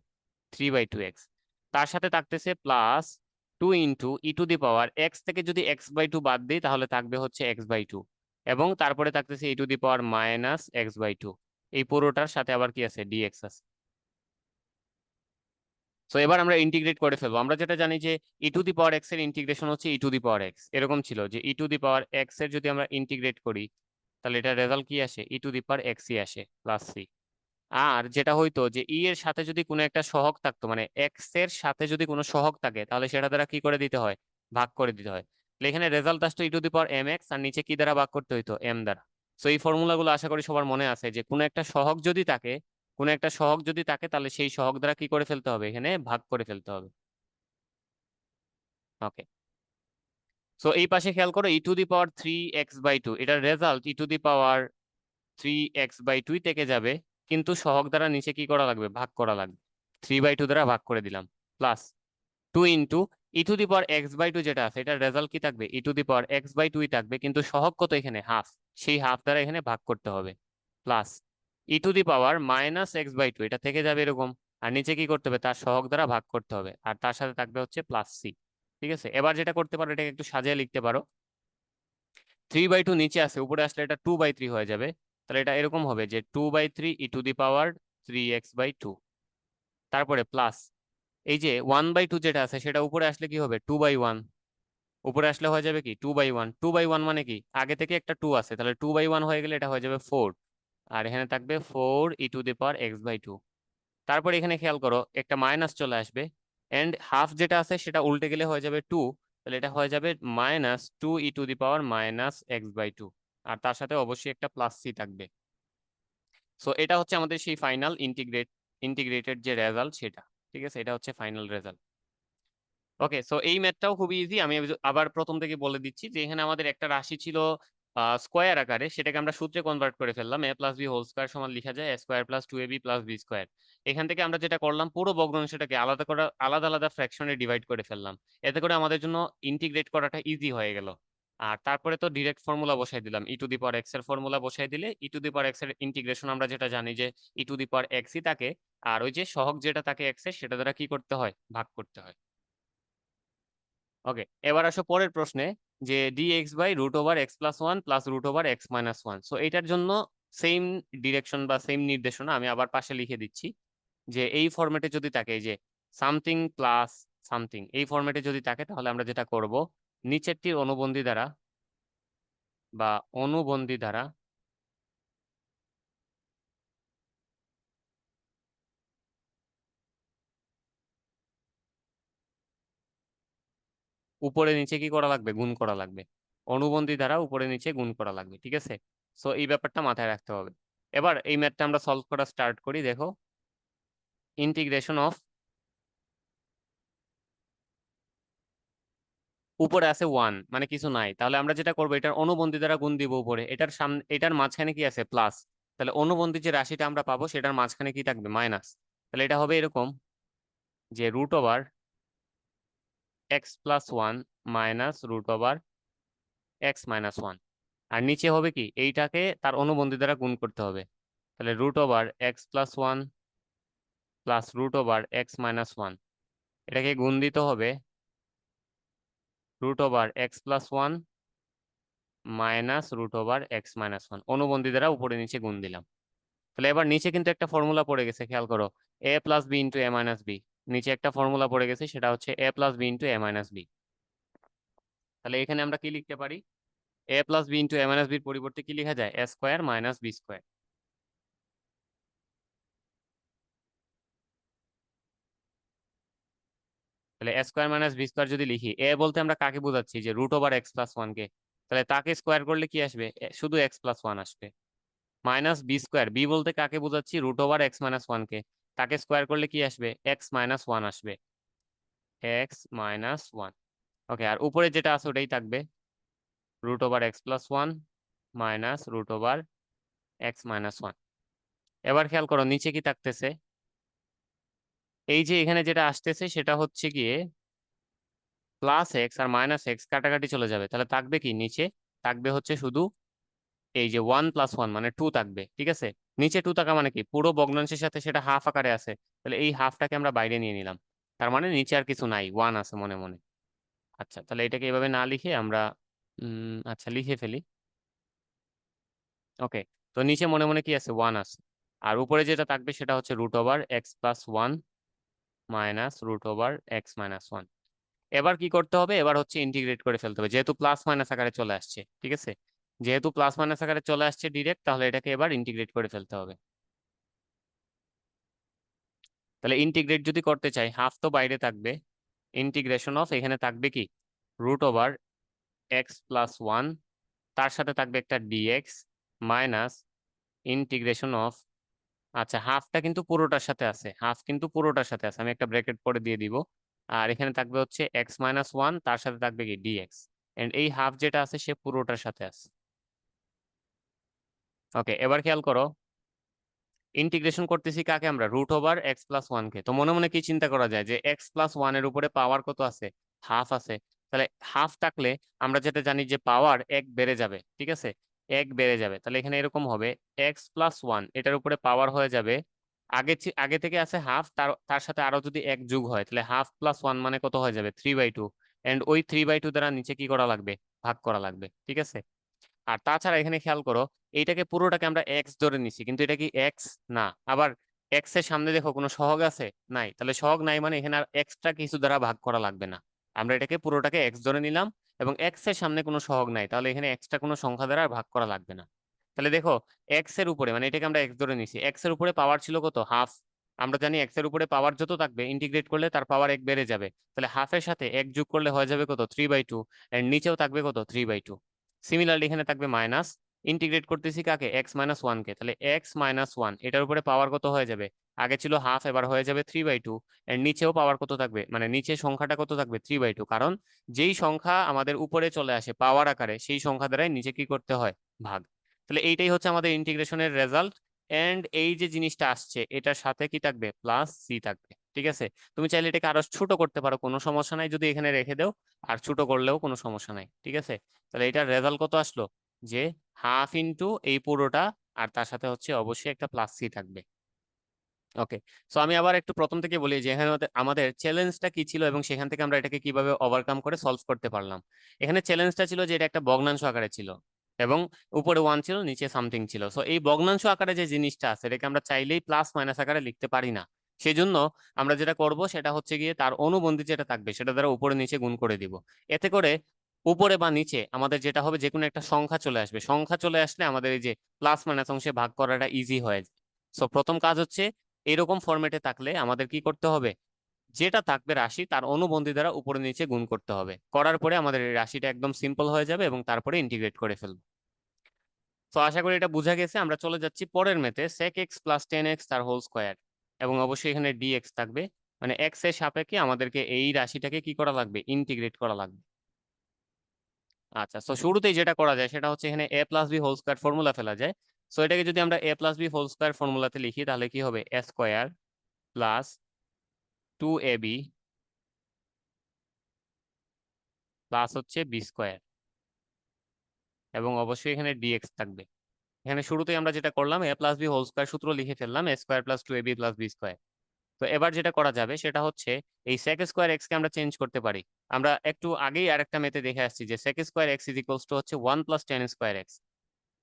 [SPEAKER 1] 3/2x, তার সাথে থাকতেছে plus 2 into E to the power x থেকে যদি x/2 বাদ দিই তাহলে থাকবে হচ্ছে x/2, এবং তারপরে থাকতেছে e to the power minus x/2। এই পুরোটার সাথে আবার কি আছে, dx আছে। সো এবার আমরা ইন্টিগ্রেট করে ফেলবো। আমরা যেটা জানি যে ই টু দি পাওয়ার এক্স এর ইন্টিগ্রেশন হচ্ছে ই টু দি পাওয়ার এক্স, এরকম ছিল যে ই টু দি পাওয়ার এক্স এর যদি আমরা ইন্টিগ্রেট করি তাহলে এটা রেজাল্ট কি আসে, ই টু দি পাওয়ার এক্সই আসে প্লাস সি। আর যেটা হইতো যে ই এর সাথে যদি কোনো একটা সহগ থাকতো, মানে এক্স এর সাথে যদি কোনো সহগ থাকে তাহলে সেটা দ্বারা কি করে দিতে হয়, ভাগ করে দিতে হয়। তাহলে এখানে রেজাল্ট আসতো e to the power m x, আর নিচে কি দ্বারা ভাগ করতে হইতো, এম দ্বারা। সো এই ফর্মুলাগুলো আশা করি সবার মনে আছে যে কোনো একটা সহগ যদি থাকে, কোনো একটা সহগ যদি থাকে তাহলে সেই সহগ দ্বারা কি করে ফেলতে হবে, এখানে ভাগ করে ফেলতে হবে। ওকে, সো এই পাশে খেয়াল করো ই টু দি পাওয়ার 3x/2, এটার result E to the power 3x/2 থেকে যাবে, কিন্তু সহগ দ্বারা নিচে কি করা লাগবে, ভাগ করা লাগবে। 3/2 দ্বারা ভাগ করে দিলাম, plus 2 into E to the power x/2 যেটা আছে এটার রেজাল্ট কি থাকবে, ই টু দি পাওয়ার x/2 থাকবে, কিন্তু সহগ কত এখানে, হাফ, সেই হাফ দ্বারা এখানে ভাগ করতে হবে, plus e to the power minus x/2, এটা থেকে যাবে এরকম, আর নিচে কি করতে হবে, তার সহগ দ্বারা ভাগ করতে হবে, আর তার সাথে থাকবে হচ্ছে প্লাস সি। ঠিক আছে, এবার যেটা করতে পারো এটাকে একটু সাজিয়ে লিখতে পারো। 3/2 নিচে আছে, উপরে আসলে এটা 2/3 হয়ে যাবে, তাহলে এটা এরকম হবে যে 2/3 ই টু দি পাওয়ার 3x/2, তারপরে প্লাস এই যে 1/2 যেটা আছে সেটা উপরে আসলে কি হবে, 2/1, উপরে আসলে হয়ে যাবে কি 2/1। 2/1 মানে কি, আগে থেকে একটা 2 আছে, তাহলে 2/1 হয়ে গেলে এটা হয়ে যাবে 4, আর এখানে থাকবে 4 ই টু দি পাওয়ার x/2। তারপর এখানে খেয়াল করো একটা মাইনাস চলে আসবে, এন্ড হাফ যেটা আছে সেটা উল্টে গেলে হয়ে যাবে 2, তাহলে এটা হয়ে যাবে minus 2 e to the power minus x/2, আর তার সাথে অবশ্যই একটা প্লাস সি থাকবে। সো এটা হচ্ছে আমাদের সেই ফাইনাল ইন্টিগ্রেটেড যে রেজাল্ট সেটা। ঠিক আছে, এটা হচ্ছে ফাইনাল রেজাল্ট। ওকে, সো এই ম্যাথটাও খুবই ইজি। আমি আবার প্রথম থেকে বলে দিচ্ছি যে এখানে আমাদের একটা রাশি ছিল স্কোয়ার আকারে, সেটাকে আমরা সূত্রে কনভার্ট করে ফেললাম, a plus b whole square সমান লিখা যায় a square plus 2ab plus b square. এখান থেকে আমরা যেটা করলাম পুরো ভগ্নাংশটাকে আলাদা আলাদা ফ্র্যাকশনে ডিভাইড করে ফেললাম, এতে করে আমাদের জন্য ইন্টিগ্রেট করাটা ইজি হয়ে গেল। আর তারপরে তো ডিরেক্ট ফর্মুলা বসাই দিলাম, ই টু দি পাওয়ার এক্স এর ফর্মুলা বসাই দিলে ই টু দি পাওয়ার এক্স এর ইন্টিগ্রেশন আমরা যেটা জানি যে ই টু দি পাওয়ার এক্সই থাকে, আর ওই যে সহগ যেটা থাকে এক্স এর সেটা দ্বারা কি করতে হয়, ভাগ করতে হয়। ওকে, এবার আসো পরের প্রশ্নে, যে dx by root over x plus one plus root over x minus one. So এটার জন্য সেম ডিরেকশন বা সেম নির্দেশনা আমি আবার পাশে লিখে দিচ্ছি, যে এই ফরম্যাটে যদি থাকে, এই যে সামথিং প্লাস সামথিং, এই ফরম্যাটে যদি থাকে তাহলে আমরা যেটা করব, নিচেরটির অনুবন্ধী দ্বারা উপরে নিচে কি করা লাগবে, গুণ করা লাগবে, অনুবন্ধী দ্বারা উপরে নিচে গুণ করা লাগবে। ঠিক আছে, সো এই ব্যাপারটা মাথায় রাখতে হবে। এবার এই ম্যাথটা আমরা সলভ করা স্টার্ট করি। দেখো, ইন্টিগ্রেশন অফ, উপরে আছে 1 মানে কিছু নাই, তাহলে আমরা যেটা করবো এটার অনুবন্ধী দ্বারা গুণ দিব উপরে, এটার সামনে এটার মাঝখানে কি আছে, প্লাস, তাহলে অনুবন্ধী যে রাশিটা আমরা পাবো সেটার মাঝখানে কি থাকবে, মাইনাস। তাহলে এটা হবে এরকম যে root over x plus one minus root over x minus one, আর নিচে হবে কি, এইটাকে তার অনুবন্ধী দ্বারা গুণ করতে হবে, তাহলে root over x plus one plus root over x minus one, এটাকে গুণ দিতে হবে root over x plus one minus root over x minus one, অনুবন্ধী দ্বারা উপরে নিচে গুণ দিলাম। তাহলে এবার নিচে কিন্তু একটা ফর্মুলা পড়ে গেছে, খেয়াল করো, a plus b into a minus b, নিচে একটা ফর্মুলা পড়ে গেছে সেটা হচ্ছে a plus b into a minus b. তাহলে এখানে আমরা কি লিখতে পারি, a plus b into a minus বির পরিবর্তে কি লেখা যায়, a square minus b square. তাহলে a square minus b square যদি লিখি, এ বলতে আমরা কাকে বোঝাচ্ছি, যে root over x plus one কে, তাহলে তাকে স্কোয়ার করলে কি আসবে, শুধু এক্স প্লাস ওয়ান আসবে, মাইনাস বি স্কোয়ার, বি বলতে কাকে বোঝাচ্ছি, root over x minus one কে, তাকে স্কোয়ার করলে কি আসবে, এক্স মাইনাস ওয়ান আসবে, এক্স মাইনাস ওয়ান। ওকে, আর উপরে যেটা আছে ওটাই থাকবে, root over x plus one minus root over x minus one. এবার খেয়াল করো নিচে কি থাকতেছে, এই যে এখানে যেটা আসতেছে সেটা হচ্ছে গিয়ে প্লাস এক্স আর মাইনাস এক্স কাটাকাটি চলে যাবে, তাহলে থাকবে কি নিচে, থাকবে হচ্ছে শুধু এই যে 1+1 মানে 2 থাকবে, ঠিক আছে। নিচে 2 থাকা মানে কি, পুরো ভগ্নাংশের সাথে সেটা হাফ আকারে আছে, তাহলে এই হাফটাকে আমরা বাইরে নিয়ে নিলাম, তার মানে নিচে আর কিছু নাই, 1 আছে মনে মনে। আচ্ছা, তাহলে এটাকে এভাবে না লিখে আমরা আচ্ছা লিখে ফেলি। ওকে, তো নিচে মনে মনে কি আছে, 1 আছে। আর উপরে যেটা থাকবে সেটা হচ্ছে √(x+1 -√(x−1)। এবার কি করতে হবে, এবার হচ্ছে ইন্টিগ্রেট করে ফেলতে হবে, যেহেতু প্লাস মাইনাস আকারে চলে আসছে, ঠিক আছে। যেহেতু প্লাস মাইনাস আকারে চলে আসছে ডিরেক্ট, তাহলে এটাকে এবার ইন্টিগ্রেট করে ফেলতে হবে। তাহলে ইন্টিগ্রেট যদি করতে চাই, হাফ তো বাইরে থাকবে, ইন্টিগ্রেশন অফ এখানে থাকবে কি, √(x+1), তার সাথে থাকবে একটা ডিএক্স মাইনাস ইন্টিগ্রেশন অফ, আচ্ছা হাফটা কিন্তু পুরোটার সাথে আছে, হাফ কিন্তু পুরোটার সাথে আছে, আমি একটা ব্র্যাকেট পরে দিয়ে দিব। আর এখানে থাকবে হচ্ছে x-1, তার সাথে থাকবে কি ডিএক্স, এন্ড এই হাফ যেটা আছে সে পুরোটার সাথে আছে। ওকে, এবার খেয়াল করো, ইন্টিগ্রেশন করতেছি কাকে আমরা, √(x+1) কে। তো মনে মনে কি চিন্তা করা যায় যে x+1 এর উপরে পাওয়ার কত আছে, হাফ আছে। তাহলে হাফ থাকলে আমরা যেটা জানি যে পাওয়ার 1 বেড়ে যাবে, ঠিক আছে, 1 বেড়ে যাবে। তাহলে এখানে এরকম হবে x+1 এটার উপরে পাওয়ার হয়ে যাবে, আগে থেকে আছে হাফ, তার তার সাথে আরো যদি 1 যোগ হয়, তাহলে ½ + 1 মানে কত হয়ে যাবে, 3/2। এন্ড ওই 3/2 দ্বারা নিচে কি করা লাগবে, ভাগ করা লাগবে, ঠিক আছে। আর তাছাড়া এখানে খেয়াল করো, এইটাকে পুরোটাকে আমরা এক্স ধরে নিছি, কিন্তু এটা কি এক্স না। আবার এক্স এর সামনে দেখো কোনো সহগ আছে, নাই, তাহলে সহগ নাই মানে এখানে আর এক্সট্রা কিছু দ্বারা ভাগ করা লাগবে না। আমরা এটাকে পুরোটাকে এক্স ধরে নিলাম, এবং এক্স এর সামনে কোনো সহগ নাই, তাহলে এখানে এক্সট্রা কোনো সংখ্যা দ্বারা আর ভাগ করা লাগবে না। তাহলে দেখো, এক্স এর উপরে মানে এটাকে আমরা এক্স ধরে নিছি, এক্স এর উপরে পাওয়ার ছিল কত, হাফ। আমরা জানি এক্স এর উপরে পাওয়ার যত থাকবে ইন্টিগ্রেট করলে তার পাওয়ার 1 বেড়ে যাবে, তাহলে হাফের সাথে 1 যোগ করলে হয়ে যাবে কত, 3/2। এন্ড নিচেও থাকবে কত, 3/2। সিমিলারলি এখানে থাকবে মাইনাস, ইন্টিগ্রেট করতেছি কাকে, x-1 কে, তাহলে x-1 এটার উপরে পাওয়ার কত হয়ে যাবে, আগে ছিল হাফ, এবার হয়ে যাবে 3/2। এর নিচেও পাওয়ার কত থাকবে, মানে নিচে সংখ্যাটা কত থাকবে, 3/2, কারণ যেই সংখ্যা আমাদের উপরে চলে আসে পাওয়ার আকারে সেই সংখ্যা দ্বারাই নিচে কি করতে হয়, ভাগ। তাহলে এইটাই হচ্ছে আমাদের ইন্টিগ্রেশনের রেজাল্ট। এন্ড এই যে জিনিসটা আসছে এটার সাথে কি থাকবে, প্লাস সি থাকবে, ঠিক আছে। তুমি চাইলে এটাকে আরো ছোট করতে পারো, কোনো সমস্যা নাই যদি এখানে রেখে দাও, আর ছোট করলেও কোনো সমস্যা নাই, ঠিক আছে। তাহলে এটার রেজাল্ট কত আসলো, যে হাফ ইন্টু এই পুরোটা, আর তার সাথে হচ্ছে অবশ্যই একটা প্লাস সি থাকবে। ওকে, সো আমি আবার একটু প্রথম থেকে বলি যে এখানে আমাদের চ্যালেঞ্জটা কি ছিল এবং সেখান থেকে আমরা এটাকে কিভাবে ওভারকাম করে সলভ করতে পারলাম। এখানে চ্যালেঞ্জটা ছিল যে এটা একটা ভগ্নাংশ আকারে ছিল, এবং উপরে 1 ছিল, নিচে সামথিং ছিল। সো এই ভগ্নাংশ আকারে যে জিনিসটা আছে এটাকে আমরা চাইলেই প্লাস মাইনাস আকারে লিখতে পারি না। সেই জন্য আমরা যেটা করব সেটা হচ্ছে গিয়ে তার অনুবন্ধী যেটা থাকবে সেটা দ্বারা উপরে নিচে গুণ করে দিব। এতে করে উপরে বা নিচে আমাদের যেটা হবে, যে কোনো একটা সংখ্যা চলে আসবে, সংখ্যা চলে আসলে আমাদের এই যে প্লাস মাইনাস অংশে ভাগ করাটা ইজি হয়ে যায়। সো প্রথম কাজ হচ্ছে, এরকম ফরম্যাটে থাকলে আমাদের কি করতে হবে, যেটা থাকবে রাশি তার অনুবন্ধী দ্বারা উপরে নিচে গুণ করতে হবে, করার পরে আমাদের এই রাশিটা একদম সিম্পল হয়ে যাবে এবং তারপরে ইন্টিগ্রেট করে ফেলবো। তো আশা করি এটা বোঝা গেছে। আমরা চলে যাচ্ছি পরের মেথে, sec x + 10x তার হোল স্কয়ার, এবং অবশ্যই এখানে dx থাকবে, মানে এক্স এর সাপেক্ষে আমাদেরকে এই রাশিটাকে কি করা লাগবে, ইন্টিগ্রেট করা লাগবে। আচ্ছা, তো শুরুতেই যেটা করা যায় সেটা হচ্ছে এখানে a + b whole square formula ফেলা যায়। সো এটাকে যদি আমরা a + b হোল স্কয়ার ফর্মুলাতে লিখি তাহলে কি হবে, a square plus 2ab plus হচ্ছে বি স্কোয়ার, এবং অবশ্যই এখানে ডিএক্স থাকবে। এখানে শুরুতেই আমরা যেটা করলাম, a + b হোল স্কয়ার সূত্র লিখে ফেললাম, a square plus 2ab plus b square. তো এবার যেটা করা যাবে সেটা হচ্ছে এই sec স্কয়ার x কে আমরা চেঞ্জ করতে পারি। আমরা একটু আগেই আরেকটা মেথে দেখে আসছি যে sec স্কয়ার x হচ্ছে 1 + tan স্কয়ার x,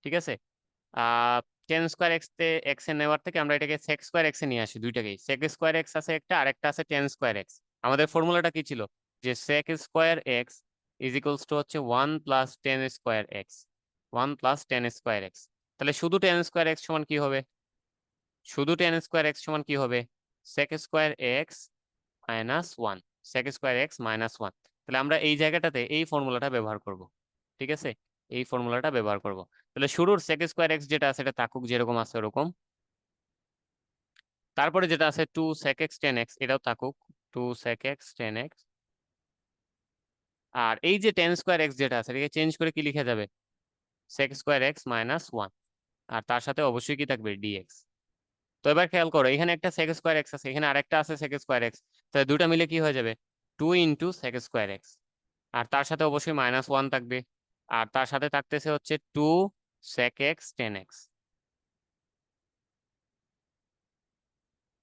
[SPEAKER 1] ঠিক আছে। tan স্কয়ার x তে x এ নেওয়ার থেকে আমরা এটাকে sec স্কয়ার x এ নিয়ে আসি, দুইটাকেই sec স্কয়ার x আছে একটা, আর একটা আছে tan স্কয়ার x। আমাদের ফর্মুলাটা কি ছিল, যে sec স্কয়ার x হচ্ছে 1 + tan square x, 1 + tan square x। তাহলে শুধু tan স্কয়ার x সমান কি হবে, শুধু tan স্কয়ার x সমান কি হবে, sec square x minus 1, sec square x minus 1। তাহলে আমরা এই জায়গাটাতে এই ফর্মুলাটা ব্যবহার করব, ঠিক আছে, এই ফর্মুলাটা ব্যবহার করব। তাহলে শুরুর sec স্কয়ার x যেটা আছে এটা থাকুক যেরকম আছে ওরকম, তারপরে যেটা আছে 2 sec x tan x এটাও থাকুক, 2 sec x tan x। আর এই যে tan স্কয়ার x যেটা আছে এটাকে চেঞ্জ করে কি লিখা যাবে, sec স্কয়ার x মাইনাস 1, আর তার সাথে অবশ্যই কি থাকবে, dx। তো এবার খেয়াল করো, এখানে একটা sec স্কয়ার x আছে, এখানে আরেকটা আছে sec স্কয়ার x, তাহলে দুটা মিলে কি হয়ে যাবে, 2 * sec স্কয়ার x, আর তার সাথে অবশ্যই -1 থাকবে, আর তার সাথে থাকতেছে হচ্ছে 2 sec x tan x।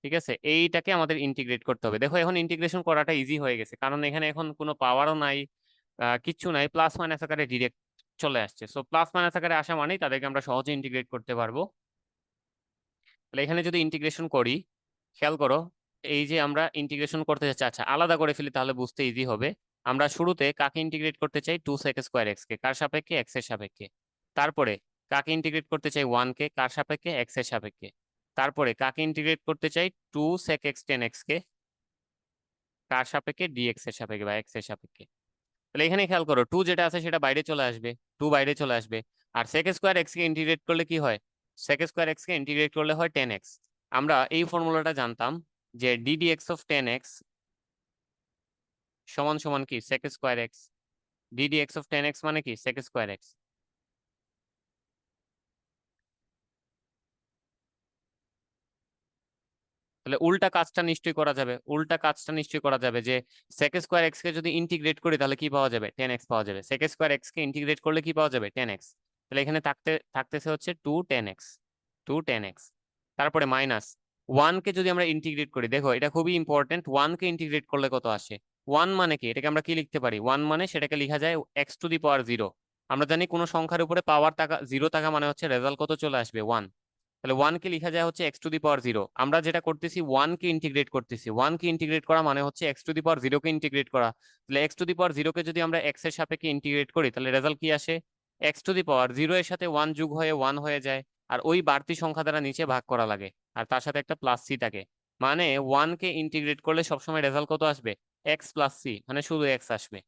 [SPEAKER 1] ঠিক আছে, এইটাকে আমাদের ইন্টিগ্রেট করতে হবে। দেখো এখন ইন্টিগ্রেশন করাটা ইজি হয়ে গেছে, কারণ এখানে এখন কোনো পাওয়ারও নাই, কিচ্ছু নাই, প্লাস মাইনাস আকারে ডিরেক্ট চলে আসছে। সো প্লাস মাইনাস আকারে আসা মানেই তাদেরকে আমরা সহজে ইন্টিগ্রেট করতে পারবো। তাহলে এখানে যদি ইন্টিগ্রেশন করি, খেয়াল করো, এই যে আমরা ইন্টিগ্রেশন করতে যাচ্ছি, আচ্ছা আলাদা করে ফেলি তাহলে বুঝতে ইজি হবে। আমরা শুরুতে কাকে ইন্টিগ্রেট করতে চাই? 2 sec² x কে। কার সাপেক্ষে? x এর সাপেক্ষে। তারপরে কাকে ইন্টিগ্রেট করতে চাই? 1 কে। কার সাপেক্ষে? x এর সাপেক্ষে। তারপরে কাকে ইন্টিগ্রেট করতে চাই? 2 sec x tan x কে। কার সাপেক্ষে? dx এর সাপেক্ষে বা x এর সাপেক্ষে। তাহলে এখানে খেয়াল করো, 2 যেটা আছে সেটা বাইরে চলে আসবে, 2 বাইরে চলে আসবে। আর sec² x কে ইন্টিগ্রেট করলে কি হয়? sec² x কে ইন্টিগ্রেট করলে হয় tan x। আমরা এই ফর্মুলাটা জানতাম যে ddx of tan x সমান সমান কি? sec²x। ddx of tan x মানে কি? sec²x। তাহলে উল্টা কাজটা নিশ্চয়ই করা যাবে, উল্টা কাজটা নিশ্চয়ই করা যাবে যে sec²x কে যদি ইন্টিগ্রেট করি তাহলে কি পাওয়া যাবে? tan x পাওয়া যাবে। sec²x কে ইন্টিগ্রেট করলে কি পাওয়া যাবে? tan x। তাহলে এখানে থাকতেছে হচ্ছে 2 tan x, 2 tan x। তারপরে মাইনাস 1 কে যদি আমরা ইন্টিগ্রেট করি, দেখো এটা খুবই ইম্পর্টেন্ট, 1 কে ইন্টিগ্রেট করলে কত আসে? 1 মানে কি? এটাকে আমরা কি লিখতে পারি? 1 মানে সেটাকে লেখা যায় x⁻0। আমরা জানি কোনো সংখ্যার উপরে পাওয়ার টাকা 0 টাকা মানে হচ্ছে রেজাল্ট কত চলে আসবে? 1। তাহলে 1 কে লেখা যায় হচ্ছে x⁻0। আমরা যেটা করতেছি 1 কে ইন্টিগ্রেট করতেছি, 1 কে ইন্টিগ্রেট করা মানে হচ্ছে x⁻0 কে ইন্টিগ্রেট করা। তাহলে x⁻0 কে যদি আমরা x এর সাপেক্ষে ইন্টিগ্রেট করি তাহলে রেজাল্ট কি আসে? x⁻0 এর সাথে 1 যোগ হয়ে 1 হয়ে যায়, আর ওই বাড়তি সংখ্যা দ্বারা নিচে ভাগ করা লাগে, আর তার সাথে একটা প্লাস সি থাকে। মানে 1 কে ইন্টিগ্রেট করলে সবসময় রেজাল্ট কত আসবে? x প্লাস সি, মানে শুধু x আসবে।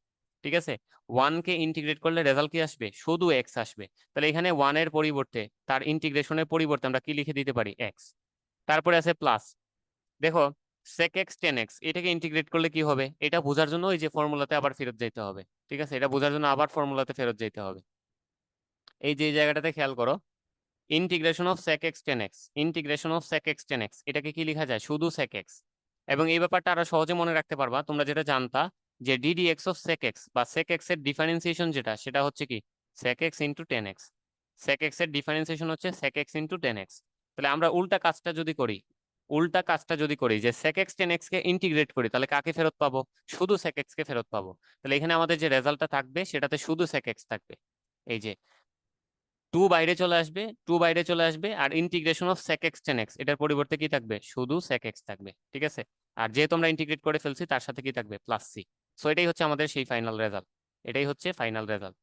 [SPEAKER 1] ঠিক আছে, 1 কে ইন্টিগ্রেট করলে রেজাল্ট কি আসবে? শুধু x আসবে। তাহলে এখানে 1 এর পরিবর্তে, তার ইন্টিগ্রেশনের পরিবর্তে আমরা কি লিখে দিতে পারি? x। তারপরে আছে প্লাস, দেখো sec x tan x, এটাকে ইন্টিগ্রেট করলে কি হবে? এটা বোঝার জন্য ওই যে ফর্মুলাতে আবার ফেরত যেতে হবে। ঠিক আছে, এটা বোঝার জন্য আবার ফর্মুলাতে ফেরত যেতে হবে। এই যে এই জায়গাটাতে খেয়াল করো, integration of sec x tan x, integration of sec x tan x, এটাকে কি লেখা যায়? শুধু sec x। এবং এই ব্যাপারটা আরো সহজে মনে রাখতে পারবা তোমরা যেটা জানতা, যে ddx অফ sec x বা sec x এর ডিফারেন্সিয়েশন যেটা, সেটা হচ্ছে কি? sec x into tan x। sec x এর ডিফারেন্সিয়েশন হচ্ছে sec x into tan x। তাহলে আমরা উল্টা কাজটা যদি করি, উল্টা কাজটা যদি করি যে sec x tan x কে ইন্টিগ্রেট করি, তাহলে কাকে ফেরত পাবো? শুধু sec x কে ফেরত পাবো। তাহলে এখানে আমাদের যে রেজাল্টটা থাকবে সেটাতে শুধু sec x থাকবে। এই যে 2 বাইরে চলে আসবে, 2 বাইরে চলে আসবে, আর integration of sec x tan x, এটার পরিবর্তে কি থাকবে? শুধু sec x থাকবে। ঠিক আছে, আর যেহেতু আমরা ইন্টিগ্রেট করে ফেলছি তার সাথে কি থাকবে? Plus C. সো এটাই হচ্ছে আমাদের সেই ফাইনাল রেজাল্ট, এটাই হচ্ছে ফাইনাল রেজাল্ট।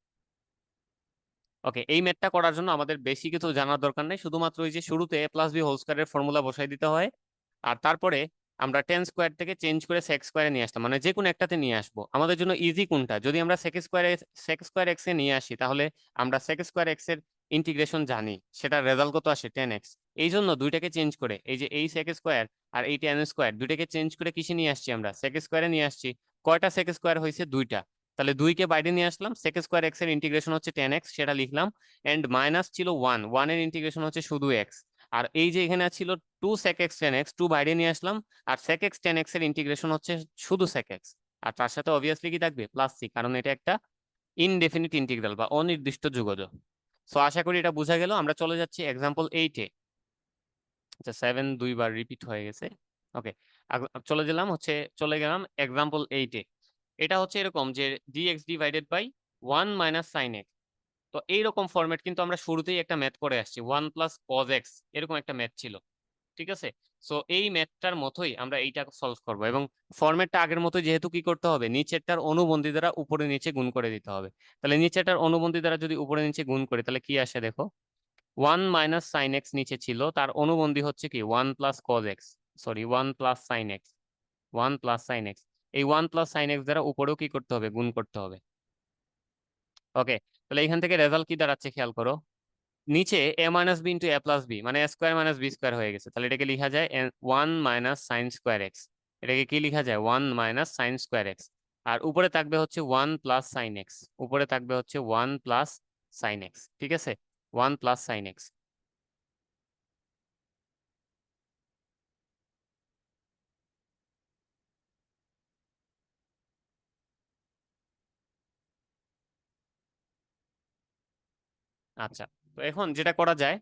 [SPEAKER 1] ওকে, এই ম্যাথটা করার জন্য আমাদের বেশি কিছু জানার দরকার নেই, শুধুমাত্র ওই যে শুরুতে a+b² এর ফর্মুলা বসাই দিতে হয়, আর তারপরে আমরা tan² থেকে চেঞ্জ করে sec² নিয়ে আসতাম, মানে যে কোনো একটাতে নিয়ে আসবো। আমাদের জন্য ইজি কোনটা? যদি আমরা sec² x এ নিয়ে আসি তাহলে আমরা sec² x এর ইন্টিগ্রেশন জানি, সেটার রেজাল্ট কত আসে? tan x। এই জন্য দুইটাকে চেঞ্জ করে, এই যে এই sec² আর এই tan² দুইটাকে চেঞ্জ করে কিসে নিয়ে আসছি? আমরা sec² নিয়ে আসছি। কয়টা sec² হয়েছে? দুইটা। তাহলে 2 কে বাইরে নিয়ে আসলাম, sec² x এর ইন্টিগ্রেশন হচ্ছে tan x, সেটা লিখলাম। এন্ড মাইনাস ছিল 1, 1 এর ইন্টিগ্রেশন হচ্ছে শুধু x। আর এই যে এখানে ছিল 2 sec x tan x, 2 বাইরে নিয়ে আসলাম, আর sec x tan x এর ইন্টিগ্রেশন হচ্ছে শুধু sec x। আর তার সাথে অবভিয়াসলি কি থাকবে? প্লাস সি, কারণ এটা একটা ইনডেফিনিট ইন্টিগ্রাল বা অনির্দিষ্ট যোগজ। সো আশা করি এটা বোঝা গেল। আমরা চলে যাচ্ছি এক্সাম্পল 8-এ। আচ্ছা 7 দুইবার রিপিট হয়ে গেছে। ওকে, চলে গেলাম এক্সাম্পল 8-এ। এটা হচ্ছে এরকম যে dx divided by 1 minus sine x। তো এইরকম ফরম্যাট কিন্তু আমরা শুরুতেই একটা ম্যাথ করে আসছি, 1 প্লাস cos x, এরকম একটা ম্যাথ ছিল। ঠিক আছে, সো এই ম্যাথটার মতোই আমরা এইটা সলভ করব, এবং ফরম্যাটটা আগের মতো, যেহেতু কি করতে হবে? নিচেরটার অনুবন্ধী দ্বারা উপরে নিচে গুণ করে দিতে হবে। তাহলে নিচেরটার অনুবন্ধী দ্বারা যদি উপরে নিচে গুণ করি তাহলে কি আসে দেখো, 1 মাইনাস সাইন এক্স নিচে ছিল, তার অনুবন্ধী হচ্ছে কি? 1 plus cos x, sorry 1 plus sine x, 1 plus sine x. এই 1 প্লাস সাইন এক্স দ্বারা উপরেও কি করতে হবে? গুণ করতে হবে। ওকে, তাহলে এখান থেকে রেজাল্ট কি দাঁড়াচ্ছে খেয়াল করো, নিচে a minus B into a+b, মানে a² মাইনাস b² হয়ে গেছে। তাহলে এটাকে লেখা যায় 1 মাইনাস সাইন স্কোয়ার এক্স। এটাকে কি লেখা যায়? 1 মাইনাস সাইন স্কোয়ার এক্স। আর উপরে থাকবে হচ্ছে 1 প্লাস সাইন এক্স, উপরে থাকবে হচ্ছে 1 প্লাস সাইন এক্স। ঠিক আছে, 1 প্লাস সাইন এক্স। আচ্ছা, তো এখন যেটা করা যায়,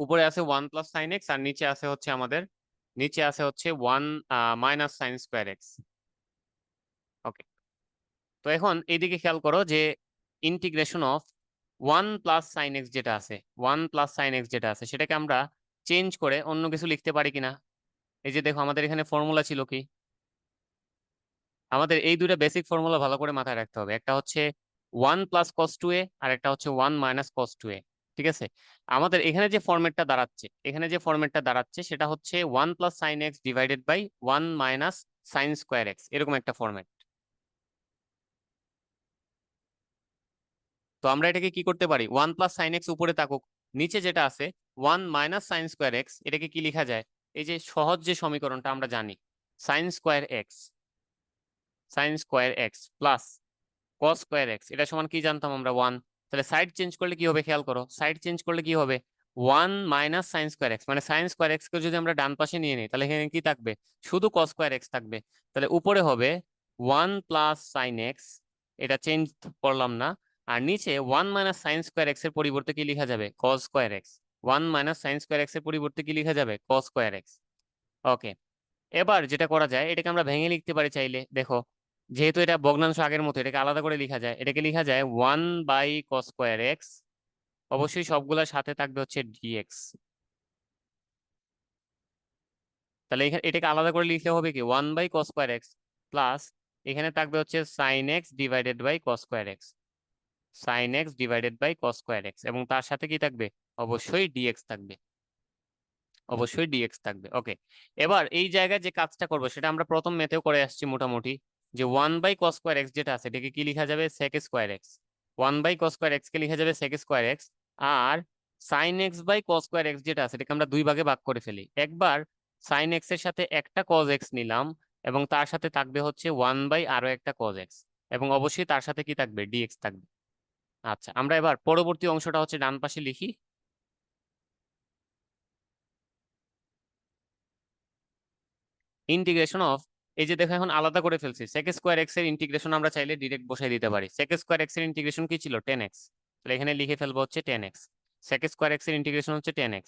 [SPEAKER 1] উপরে আছে 1 প্লাস সাইন এক্স আর নিচে আছে হচ্ছে আমাদের, নিচে আছে হচ্ছে 1 মাইনাস সাইন স্কোয়ার এক্স। ওকে, তো এখন এইদিকে খেয়াল করো যে integration of 1 plus sine x যেটা আছে, 1 প্লাস সাইন এক্স যেটা আছে সেটাকে আমরা চেঞ্জ করে অন্য কিছু লিখতে পারি কিনা। এই যে দেখো আমাদের এখানে ফর্মুলা ছিল কি, আমাদের এই দুইটা বেসিক ফর্মুলা ভালো করে মাথায় রাখতে হবে। একটা হচ্ছে 1 প্লাস কস টু এ আর একটা হচ্ছে 1 মাইনাস কস টু এ। ঠিক আছে, আমাদের এখানে যে ফরম্যাটটা দাঁড়াচ্ছে, এখানে যে ফরম্যাটটা দাঁড়াচ্ছে সেটা হচ্ছে 1 plus sine x divided by 1 minus sine square x, এরকম একটা ফরম্যাট। তো আমরা এটাকে কি করতে পারি, 1 প্লাস সাইন এক্স উপরে থাকুক, নিচে যেটা আছে 1 মাইনাস সাইন স্কোয়ার এক্স, এটাকে কি লেখা যায়, এই যে সহজ যে সমীকরণটা আমরা জানি, sign square x, sign square x plus cos square x, এটা সমান কি জানতাম আমরা, 1। তাহলে সাইড চেঞ্জ করলে কি হবে, খেয়াল করো, সাইড চেঞ্জ করলে কি হবে, 1 মাইনাস সাইন স্কোয়ার এক্স, মানে সাইন স্কোয়ার এক্স কে যদি আমরা ডান পাশে নিয়ে নিই তাহলে এখানে কি থাকবে, শুধু কস স্কোয়ার এক্স থাকবে। তাহলে উপরে হবে 1 প্লাস সাইন এক্স, এটা চেঞ্জ করলাম না, আর নিচে 1 মাইনাস সাইন স্কোয়ার এক্স এর পরিবর্তে কি লেখা যাবে, কস square x. 1 minus sine square x এর পরিবর্তে কি লেখা যাবে, কস স্কোয়ার এক্স। ওকে, এবার যেটা করা যায় এটাকে আমরা ভেঙে লিখতে পারি চাইলে, দেখো যেহেতু এটা ভগ্নাংশ আগের মতো এটাকে আলাদা করে লেখা যায়, এটাকে লেখা যায় 1 বাই কস স্কোয়ার এক্স, অবশ্যই সবগুলোর সাথে থাকবে হচ্ছে ডিএক্স। তাহলে এখানে এটাকে আলাদা করে লিখতে হবে কি, 1 by cos square x plus এখানে থাকবে হচ্ছে sine x divided by cos square x, sine x divided by cos square x, এবং তার সাথে কি থাকবে, অবশ্যই ডিএক্স থাকবে, অবশ্যই ডিএক্স থাকবে। ওকে, এবার এই জায়গায় যে কাজটা করবো সেটা আমরা প্রথম ম্যাথেও করে আসছি মোটামুটি, যে 1 বাই কস স্কোয়ার এক্স যেটা আছে এটাকে কি লেখা যাবে, sec square x, 1 by cos square x কে লেখা যাবে সেক স্কোয়ার এক্স। আর sine x by cos square x যেটা আছে এটাকে আমরা দুই ভাগে ভাগ করে ফেলি, একবার সাইন এক্স এর সাথে একটা কজ এক্স নিলাম এবং তার সাথে থাকবে হচ্ছে 1 বাই আরো একটা কজ এক্স, এবং অবশ্যই তার সাথে কি থাকবে, ডিএক্স থাকবে। আচ্ছা, আমরা এবার পরবর্তী অংশটা হচ্ছে ডান পাশে লিখি, ইন্টিগ্রেশন অফ, এই যে দেখো এখন আলাদা করে ফেলছি, সেক স্কোয়ার এক্স এর ইন্টিগ্রেশন আমরা চাইলে ডিরেক্ট বসাই দিতে পারি, সেক স্কোয়ার এক্স এর ইন্টিগ্রেশন কি ছিল, 10x, তাহলে এখানে লিখে ফেলবো হচ্ছে 10x, সেক স্কোয়ার এক্স এর ইন্টিগ্রেশন হচ্ছে 10x।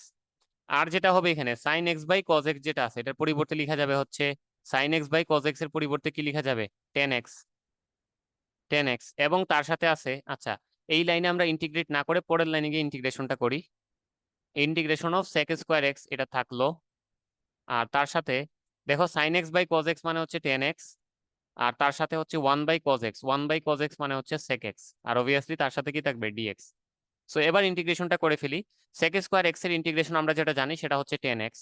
[SPEAKER 1] আর যেটা হবে এখানে sine x by cos x যেটা আছে এটার পরিবর্তে লেখা যাবে হচ্ছে, sine x by cos x এর পরিবর্তে কি লেখা যাবে, 10x, 10x, এবং তার সাথে আছে, আচ্ছা এই লাইনে আমরা ইন্টিগ্রেট না করে পরের লাইনে গিয়ে ইন্টিগ্রেশনটা করি, integration of sec square x এটা থাকলো, আর তার সাথে দেখো sine x by cos x মানে হচ্ছে 10x, আর তার সাথে হচ্ছে 1 by cos x, 1 by cos x মানে হচ্ছে সেক এক্স, আর অবভিয়াসলি তার সাথে কি থাকবে, ডিএক্স। সো এবার ইন্টিগ্রেশনটা করে ফেলি, সেক স্কোয়ার এক্স এর ইন্টিগ্রেশন আমরা যেটা জানি সেটা হচ্ছে 10x,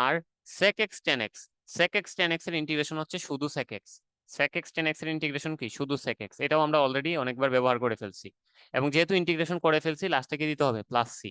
[SPEAKER 1] আর সেক এক্স 10x, সেক এক্স 10x এর ইন্টিগ্রেশন হচ্ছে শুধু সেক এক্স, সেক এক্স 10x এর ইন্টিগ্রেশন কি, শুধু সেক এক্স, এটাও আমরা অলরেডি অনেকবার ব্যবহার করে ফেলছি, এবং যেহেতু ইন্টিগ্রেশন করে ফেলছি লাস্টে কি দিতে হবে, প্লাস সি,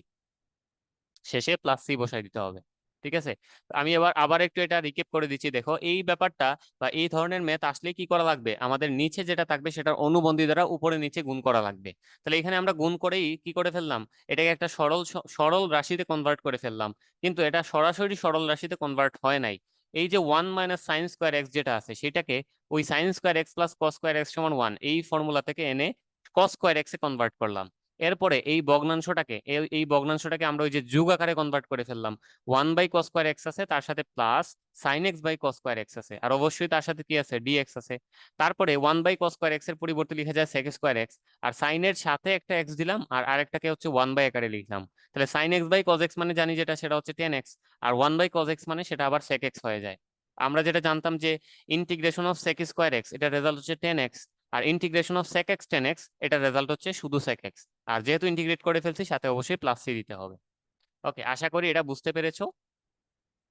[SPEAKER 1] শেষে প্লাস সি বসাই দিতে হবে। ঠিক আছে, তো আমি এবার আবার একটু এটা রিকেপ করে দিচ্ছি, দেখো এই ব্যাপারটা বা এই ধরনের ম্যাথ আসলে কি করা লাগবে, আমাদের নিচে যেটা থাকবে সেটার অনুবন্ধী দ্বারা উপরে নিচে গুণ করা লাগবে। তাহলে এখানে আমরা গুণ করেই কি করে ফেললাম, এটাকে একটা সরল সরল রাশিতে কনভার্ট করে ফেললাম, কিন্তু এটা সরাসরি সরল রাশিতে কনভার্ট হয় নাই। এই যে 1 মাইনাস সাইন স্কোয়ার এক্স যেটা আছে সেটাকে ওই sign square x plus cos square x সমান 1 এই ফর্মুলা থেকে এনে কস স্কোয়ার এক্স এ কনভার্ট করলাম। এরপরে এই ভগ্নাংশটাকে এই ভগ্নাংশটাকে আমরা ওই যে যোগ আকারে কনভার্ট করে ফেললাম, 1 বাই কস স্কোয়ার এক্স আছে, তার সাথে plus sine x by cos square x আছে, আর অবশ্যই তার সাথে কি আছে, ডিএক্স আছে। তারপরে 1 বাই কস স্কোয়ার এক্স এর পরিবর্তে লিখা যায় সেক স্কোয়ার এক্স, আর সাইনের সাথে একটা এক্স দিলাম আর আরেকটাকে হচ্ছে 1 বাই আকারে লিখলাম। তাহলে sine x by cos x মানে জানি যেটা সেটা হচ্ছে 10x, R 1 by cos x মানে সেটা আবার সেক এক্স হয়ে যায়। আমরা যেটা জানতাম যে integration of sec square x এটা রেজাল্ট হচ্ছে 10x, আর integration of sec x 10x এটা রেজাল্ট হচ্ছে শুধু সেক এক্স, আর যেহেতু ইন্টিগ্রেট করে ফেলছি সাথে অবশ্যই প্লাস সি দিতে হবে। ওকে, আশা করি এটা বুঝতে পেরেছো।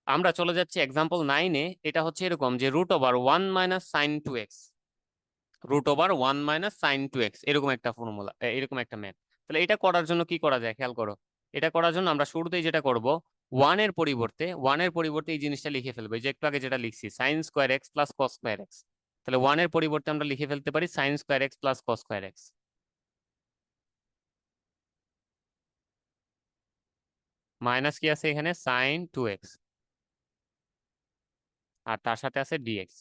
[SPEAKER 1] আমরা চলে যাচ্ছি এক্সাম্পল 9-এ, এটা হচ্ছে এরকম যে root over 1 minus sine 2x, root over 1 minus sine 2x, এরকম একটা ফর্মুলা, এরকম একটা ম্যাথ। তাহলে এটা করার জন্য কি করা যায়, খেয়াল করো, এটা করার জন্য আমরা শুরুতেই যেটা করব, 1 এর পরিবর্তে এই জিনিসটা লিখে ফেলবো, এই যে একটু আগে যেটা লিখছি sign square x plus cos square x, তাহলে 1 এর পরিবর্তে আমরা লিখে ফেলতে পারি sine square x plus cos square x, minus কি আছে এখানে, সাইন 2x, আর তার সাথে আছে ডিএক্স।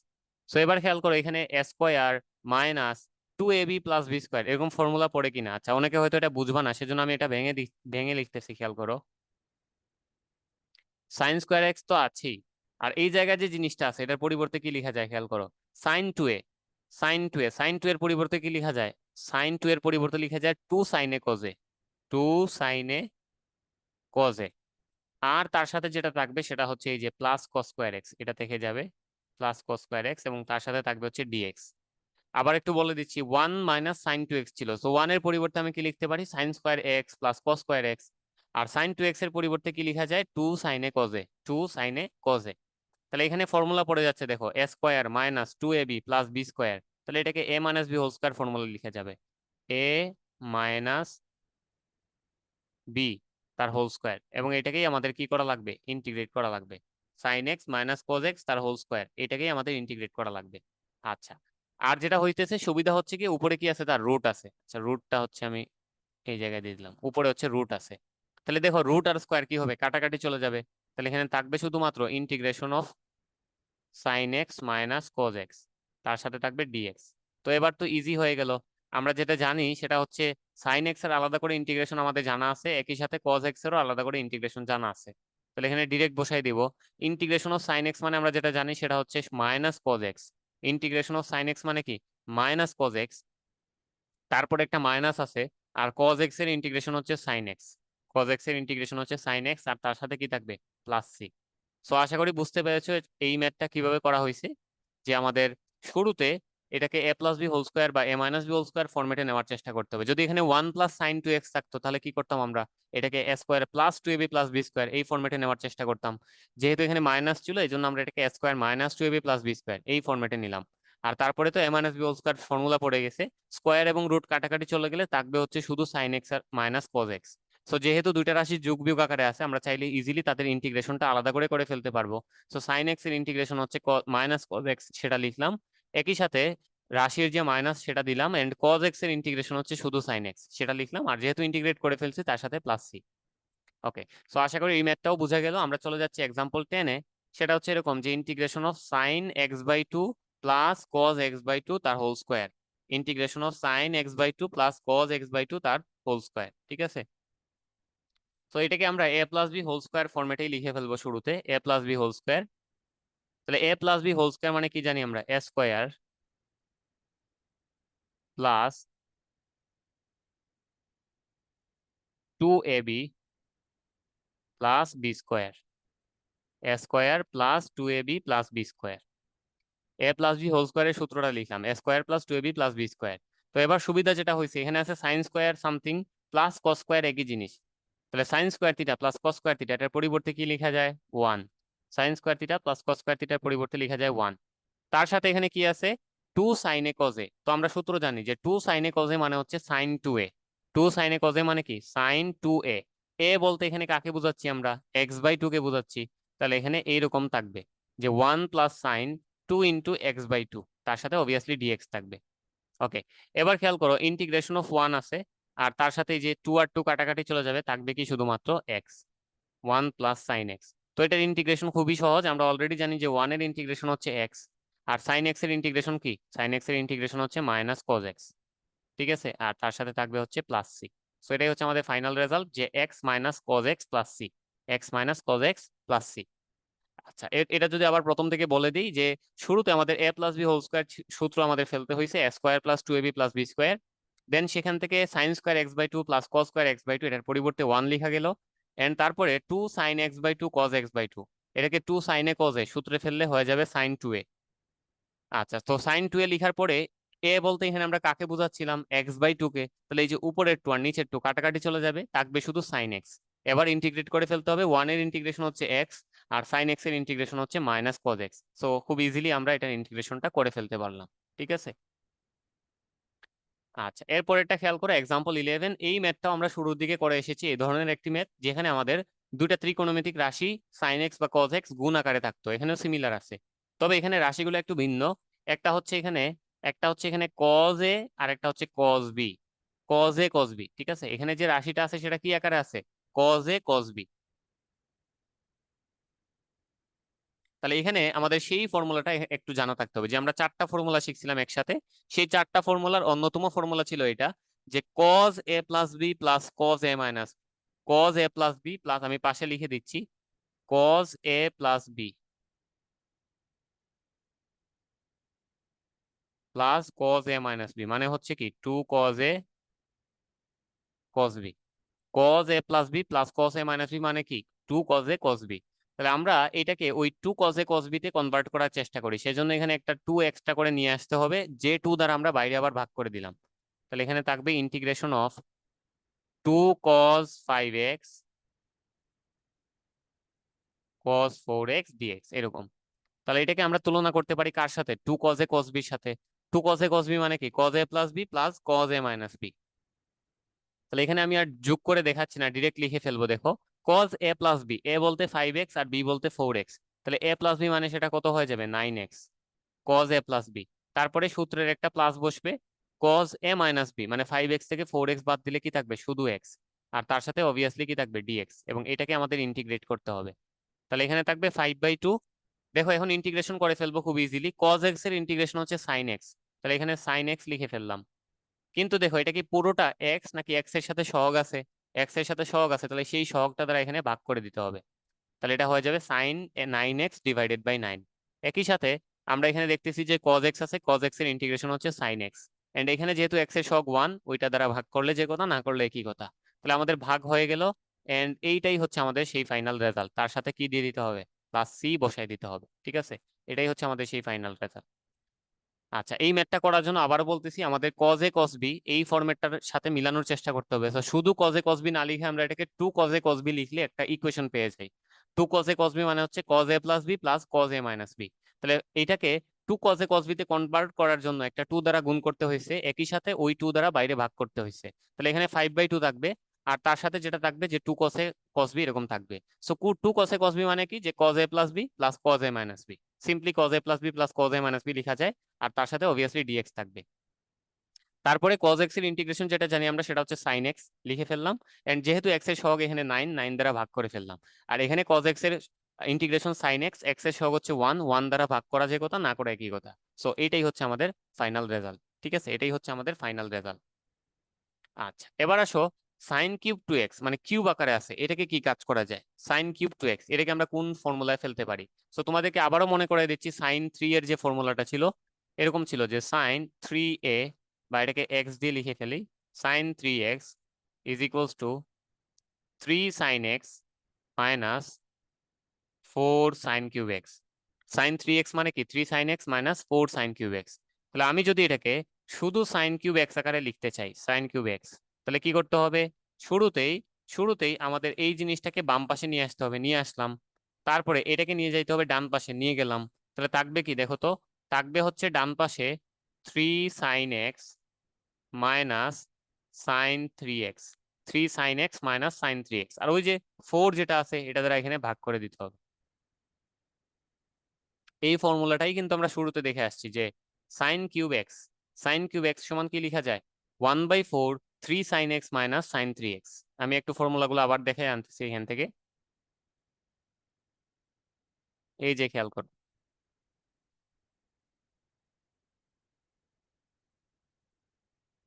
[SPEAKER 1] সো এবার খেয়াল করো এখানে square minus 2ab plus b square এরকম ফর্মুলা পড়ে কিনা। আচ্ছা, অনেকে হয়তো এটা বুঝবা না, সেজন্য আমি এটা ভেঙে লিখতেছি, খেয়াল করো। সাইন স্কোয়ার এক্স তো আছেই, আর এই জায়গায় যে জিনিসটা আছে এটার পরিবর্তে কি লেখা যায় খেয়াল করো, সাইন টু এ। সাইন টু এর পরিবর্তে কি লেখা যায়? সাইন টু এর পরিবর্তে লেখা যায় টু সাইনে কজে। টু সাইনে কজে। আর তার সাথে যেটা থাকবে সেটা হচ্ছে এই যে প্লাস কস স্কোয়ার এক্স, এটা থেকে যাবে প্লাস কস স্কোয়ার এক্স, এবং তার সাথে থাকবে হচ্ছে ডিএক্স। আবার একটু বলে দিচ্ছি, 1 - sin 2x ছিল, তো 1 এর পরিবর্তে আমি কি লিখতে পারি, sine square x plus cos square x. আর সাইন 2x এর পরিবর্তে কি লেখা যায়, টু সাইনে কজে। তাহলে এখানে ফর্মুলা পড়ে যাচ্ছে, দেখো, a square minus 2ab plus b square. তাহলে এটাকে a minus b whole square formula লিখা যাবে, এ মাইনাস বি তার হোল স্কোয়ার, এবং এটাকেই আমাদের কি করা লাগবে, ইন্টিগ্রেট করা লাগবে। Sine x minus cos x তার হোল স্কোয়ার, এটাকেই আমাদের ইন্টিগ্রেট করা লাগবে। আচ্ছা, আর যেটা হইতেছে সুবিধা হচ্ছে কি, উপরে কি আছে, তার রুট আছে। আচ্ছা, রুটটা হচ্ছে আমি এই জায়গায় দিয়ে দিলাম, উপরে হচ্ছে রুট আছে। তাহলে দেখো, রুট আর স্কোয়ার কি হবে, কাটাকাটি চলে যাবে। তাহলে এখানে থাকবে শুধুমাত্র integration of sine x minus cos x, তার সাথে থাকবে ডিএক্স। তো এবার তো ইজি হয়ে গেল। আমরা যেটা জানি সেটা হচ্ছে সাইন এক্স এর আলাদা করে ইন্টিগ্রেশন আমাদের জানা আছে, একই সাথে কজ এক্স এরও আলাদা করে ইন্টিগ্রেশন জানা আছে। তাহলে এখানে ডিরেক্ট বসাই দিব, ইন্টিগ্রেশন অফ সাইন এক্স মানে আমরা যেটা জানি সেটা হচ্ছে minus cos x. Integration of sine x মানে কি, মাইনাস কজ এক্স, তারপরে একটা মাইনাস আছে, আর কজ এক্স এর ইন্টিগ্রেশন হচ্ছে সাইন এক্স। কজ এক্স এর ইন্টিগ্রেশন হচ্ছে সাইন এক্স, আর তার সাথে কি থাকবে, প্লাস সি। সো আশা করি বুঝতে পেরেছো এই ম্যাথটা কিভাবে করা হয়েছে, যে আমাদের শুরুতে এটাকে এ প্লাস বি হোল স্কোয়ার বা এ মাইনাস বি হোল স্কোয়ার ফর্মেটে নেওয়ার চেষ্টা করতে হবে। যদি এখানে 1 + sin 2x থাকতো তাহলে কি করতাম আমরা, এটাকে a square plus 2ab plus b square এই ফর্মেটে নেওয়ার চেষ্টা করতাম। যেহেতু এখানে মাইনাস ছিল, এই জন্য আমরা এটাকে a square minus 2ab plus b square এই ফর্মেটে নিলাম। আর তারপরে তো a minus b whole square formula পড়ে গেছে, স্কোয়ার এবং রুট কাটাকাটি চলে গেলে থাকবে হচ্ছে শুধু সাইন এক্স আর মাইনাস কজ এক্স। সো যেহেতু দুইটা রাশি যোগ বিয়োগ আকারে আছে, আমরা চাইলে ইজিলি তাদের ইন্টিগ্রেশনটা আলাদা করে করে ফেলতে পারবো। সো সাইন এক্স এর ইন্টিগ্রেশন হচ্ছে মাইনাস কজ এক্স, সেটা লিখলাম। একই সাথে রাশির যে মাইনাস সেটা দিলাম, এন্ড কজ এক্স এর ইন্টিগ্রেশন হচ্ছে শুধু সাইন এক্স, সেটা লিখলাম। আর যেহেতু ইন্টিগ্রেট করে ফেলছি তার সাথে প্লাস সি। ওকে, সো আশা করি এই ম্যাথটাও বোঝা গেল। আমরা চলে যাচ্ছি এক্সাম্পল 10-এ। সেটা হচ্ছে এরকম, যে integration of sine x by two plus cos x by two তার whole square. Integration of sine x by two plus cos x by two তার হোল স্কোয়ার, ঠিক আছে। তো এটাকে আমরা a plus b whole square ফরম্যাটেই লিখে ফেলবো শুরুতে, a plus b whole square. তাহলে a plus b whole square মানে কি জানি আমরা, a square plus 2ab plus b square, a square plus 2ab plus b square. A plus b whole স্কোয়ারের সূত্রটা লিখলাম, a square plus 2ab plus b square. তো এবার সুবিধা যেটা হয়েছে, এখানে আছে sine square something plus cos square, একই জিনিস। তাহলে sine square theta plus cos square theta, এটার পরিবর্তে কি লেখা যায়, 1। Sine square theta plus cos square থিটার পরিবর্তে লেখা যায় 1। তার সাথে এখানে কি আছে, টু সাইনে কজে। তো আমরা সূত্র জানি যে টু সাইনে কজে মানে হচ্ছে সাইন টু এ। টু সাইনে কজে মানে কি, সাইন টু এ। এ বলতে এখানে কাকে বোঝাচ্ছি আমরা, এক্স বাই টু কে বোঝাচ্ছি। তাহলে এখানে এইরকম থাকবে যে 1 + sin 2 × x/2, তার সাথে অবভিয়াসলি ডিএক্স থাকবে। ওকে, এবার খেয়াল করো, ইন্টিগ্রেশন অফ 1 আছে, আর তার সাথে এই যে 2 আর 2 কাটাকাটি চলে যাবে, থাকবে কি শুধুমাত্র এক্স। 1 + sin x। তো এটার ইন্টিগ্রেশন খুবই সহজ, আমরা অলরেডি জানি যে 1 এর ইন্টিগ্রেশন হচ্ছে এক্স, আর সাইন এক্স এর ইন্টিগ্রেশন কি, সাইন এক্স এর ইন্টিগ্রেশন হচ্ছে মাইনাস কজ এক্স, ঠিক আছে। আর তার সাথে থাকবে হচ্ছে প্লাস সি। সো এটাই হচ্ছে আমাদের ফাইনাল রেজাল্ট, যে x minus cos x plus c, x minus cos x plus c. আচ্ছা, এটা যদি আবার প্রথম থেকে বলে দিই, যে শুরুতে আমাদের a plus b whole square সূত্র আমাদের ফেলতে হয়েছে, a square plus 2ab plus b square. Then সেখান থেকে sine square x by two plus cos square x by two, এটার পরিবর্তে 1 লেখা গেল। এন্ড তারপরে 2 sin x/2 cos x/2, এটাকে 2 sin a cos a সূত্রে ফেললে হয়ে যাবে sin 2a। আচ্ছা, তো sin 2a লিখার পরে এ বলতে এখানে আমরা কাকে বোঝাচ্ছিলাম, x/2 কে। তাহলে এই যে উপরের টু আর নিচের টু কাটাকাটি চলে যাবে, থাকবে শুধু sin x। এবার ইন্টিগ্রেট করে ফেলতে হবে, 1 এর ইন্টিগ্রেশন হচ্ছে x, আর sin x এর ইন্টিগ্রেশন হচ্ছে মাইনাস cos x। সো খুব ইজিলি আমরা এটার ইন্টিগ্রেশনটা করে ফেলতে পারলাম, ঠিক আছে। আচ্ছা, এরপরেরটা খেয়াল করে, এক্সাম্পল 11। এই ম্যাথটাও আমরা শুরুর দিকে করে এসেছি, এই ধরনের একটি ম্যাথ যেখানে আমাদের দুইটা ত্রিকোণমিতিক রাশি সাইন এক্স বা কজ এক্স গুণ আকারে থাকতো, এখানেও সিমিলার আছে। তবে এখানে রাশিগুলো একটু ভিন্ন। একটা হচ্ছে এখানে একটা হচ্ছে এখানে কজ এ, আর একটা হচ্ছে cos b. Cos a cos b, ঠিক আছে। এখানে যে রাশিটা আছে সেটা কি আকারে আছে, কজ এ কজ বি। তাহলে এখানে আমাদের সেই ফর্মুলাটা একটু জানা থাকতে হবে, যে আমরা 4টা ফর্মুলা শিখছিলাম একসাথে, সেই 4টা ফর্মুলার অন্যতম ফর্মুলা ছিল এটা, যে cos a plus b plus cos a minus cos a plus b plus, আমি পাশে লিখে দিচ্ছি, cos a plus b plus cos a minus b, মানে হচ্ছে কি 2 cos a cos b, cos a plus b plus cos a minus b মানে কি 2 cos a cos b। তাহলে আমরা এটাকে ওই 2 cos a cos b তে কনভার্ট করার চেষ্টা করি, সেজন্য এখানে একটা 2 এক্সট্রা করে নিয়ে আসতে হবে, যে 2 দ্বারা আমরা বাইরে আবার ভাগ করে দিলাম। তাহলে এখানে থাকবে integration of 2 cos 5x cos 4x dx এরকম। তাহলে এটাকে আমরা তুলনা করতে পারি কার সাথে, 2 cos a cos b এর সাথে। 2 cos a cos b মানে কি cos a plus b plus cos a minus b। তাহলে এখানে আমি আর যোগ করে দেখাচ্ছি না, ডিরেক্ট লিখে ফেলবো, দেখো cos a plus b, a বলতে 5x আর b বলতে 4x, তাহলে a প্লাস b মানে সেটা কত হয়ে যাবে 9x cos a plus b। তারপরে সূত্রের একটা প্লাস বসবে, cos a মাইনাস b মানে 5x থেকে 4x বাদ দিলে কি থাকবে শুধু x, আর তার সাথে অবভিয়াসলি কি থাকবে dx, এবং এটাকে আমাদের ইন্টিগ্রেট করতে হবে। তাহলে এখানে থাকবে 5/2। দেখো এখন ইন্টিগ্রেশন করে ফেলবো খুব ইজিলি, cos x এর ইন্টিগ্রেশন হচ্ছে sin x, তাহলে এখানে sin x লিখে ফেললাম। কিন্তু দেখো এটা কি পুরোটা x নাকি x এর সাথে সহগ আছে, x এর সাথে সহগ আছে, তাহলে সেই সহগটা দ্বারা এখানে ভাগ করে দিতে হবে। তাহলে এটা হয়ে যাবে sin 9x ডিভাইডেড বাই 9। একই সাথে আমরা এখানে দেখতেছি যে cos x আছে, cos x এর ইন্টিগ্রেশন হচ্ছে sin x, এন্ড এখানে যেহেতু x এর সহগ 1, ওইটা দ্বারা ভাগ করলে যে কথা, না করলে একই কথা। তাহলে আমাদের ভাগ হয়ে গেল, এন্ড এইটাই হচ্ছে আমাদের সেই ফাইনাল রেজাল্ট, তার সাথে কি দিয়ে দিতে হবে, প্লাস সি বসাই দিতে হবে, ঠিক আছে। এটাই হচ্ছে আমাদের সেই ফাইনাল রেজাল্ট। আচ্ছা, এই ম্যাথটা করার জন্য আবার বলতেছি, আমাদের cos a cos b এই ফরম্যাটটার সাথে মিলানোর চেষ্টা করতে হবে। So, শুধু cos a cos b না লিখে আমরা এটাকে 2 cos a cos b লিখলে একটা ইকুয়েশন পেয়ে যাই। 2 cos a cos b মানে হচ্ছে cos a plus b plus cos a minus b। তাহলে এটাকে 2 cos a cos b তে কনভার্ট করার জন্য একটা 2 দ্বারা গুণ করতে হয়েছে, একই সাথে ওই 2 দ্বারা বাইরে ভাগ করতে হয়েছে। তাহলে এখানে 5/2 থাকবে, আর তার সাথে যেটা থাকবে যে 2 cos a cos b এরকম থাকবে। So 2 cos a cos b মানে কি, যে cos a plus b plus cos a minus b, simply cos a plus b plus cos a minus b লেখা যায়, আর তার সাথে অবভিয়াসলি ডিএক্স থাকবে। তারপরে cos x এর ইন্টিগ্রেশন যেটা জানি আমরা, সেটা হচ্ছে sin x লিখে ফেললাম, এন্ড যেহেতু x এর সহগ এখানে 9, 9 দ্বারা ভাগ করে ফেললাম। আর এখানে cos x এর ইন্টিগ্রেশন sin x, x এর সহগ হচ্ছে 1, 1 দ্বারা ভাগ করা যে কথা, না করে একই কথা। সো এটাই হচ্ছে আমাদের ফাইনাল রেজাল্ট, ঠিক আছে, এটাই হচ্ছে আমাদের ফাইনাল রেজাল্ট। আচ্ছা, এবার আসো sin কিউব 2x, মানে কিউব আকারে আছে, এটাকে কি কাজ করা যায়, sin কিউব 2x এটাকে আমরা কোন ফর্মুলায় ফেলতে পারি। সো তোমাদেরকে আবারও মনে করাই দিচ্ছি, sin 3 এর যে ফর্মুলাটা ছিল এরকম ছিল, যে sin 3a, বা এটাকে x দিয়ে লিখে ফেলি, sin 3x is equals two 3 sin x minus 4 sin cube x। sin 3x মানে কি 3 sin x minus 4 sin cube x। তাহলে আমি যদি এটাকে শুধু sin কিউব x আকারে লিখতে চাই, sin কিউব x, তাহলে কি করতে হবে, শুরুতেই শুরুতেই আমাদের এই জিনিসটাকে বাম পাশে নিয়ে আসতে হবে, নিয়ে আসলাম। তারপরে এটাকে নিয়ে যাইতে হবে ডান পাশে, নিয়ে গেলাম। তাহলে থাকবে কি দেখো তো, থাকবে হচ্ছে ডান পাশে 3 sin x minus sin 3x, 3 sin x minus sin 3x, আর ওই যে 4 যেটা আছে এটা দ্বারা এখানে ভাগ করে দিতে হবে। এই ফর্মুলাটাই কিন্তু আমরা শুরুতে দেখে আসছি, যে sine cube x, sine cube x সমান কি লেখা যায়, 1/4 3 sin x minus sin 3x। আমি একটু ফর্মুলাগুলো আবার দেখে আনতেছি এখান থেকে, এই যে খেয়াল করো,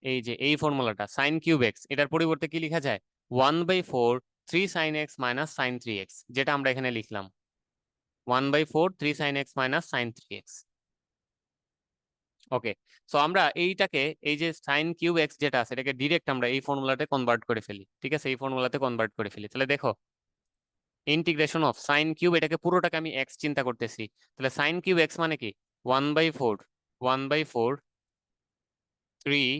[SPEAKER 1] এই যে এই ফর্মুলাটা সাইন কিউব এক্স, এটার পরিবর্তে কি লেখা যায়, 1/4 3 sin x minus sin 3x, যেটা আমরা এখানে লিখলাম 1/4 3 sin x minus sin 3x। ওকে, সো আমরা এইটাকে, এই যে সাইন কিউব এক্স যেটা আছে, এটাকে ডিরেক্ট আমরা এই ফর্মুলাতে কনভার্ট করে ফেলি, ঠিক আছে, এই ফর্মুলাতে কনভার্ট করে ফেলি। তাহলে দেখো ইন্টিগ্রেশন অফ সাইন কিউব, এটাকে পুরোটাকে আমি এক্স চিন্তা করতেছি, তাহলে সাইন কিউব এক্স মানে কি 1/4 3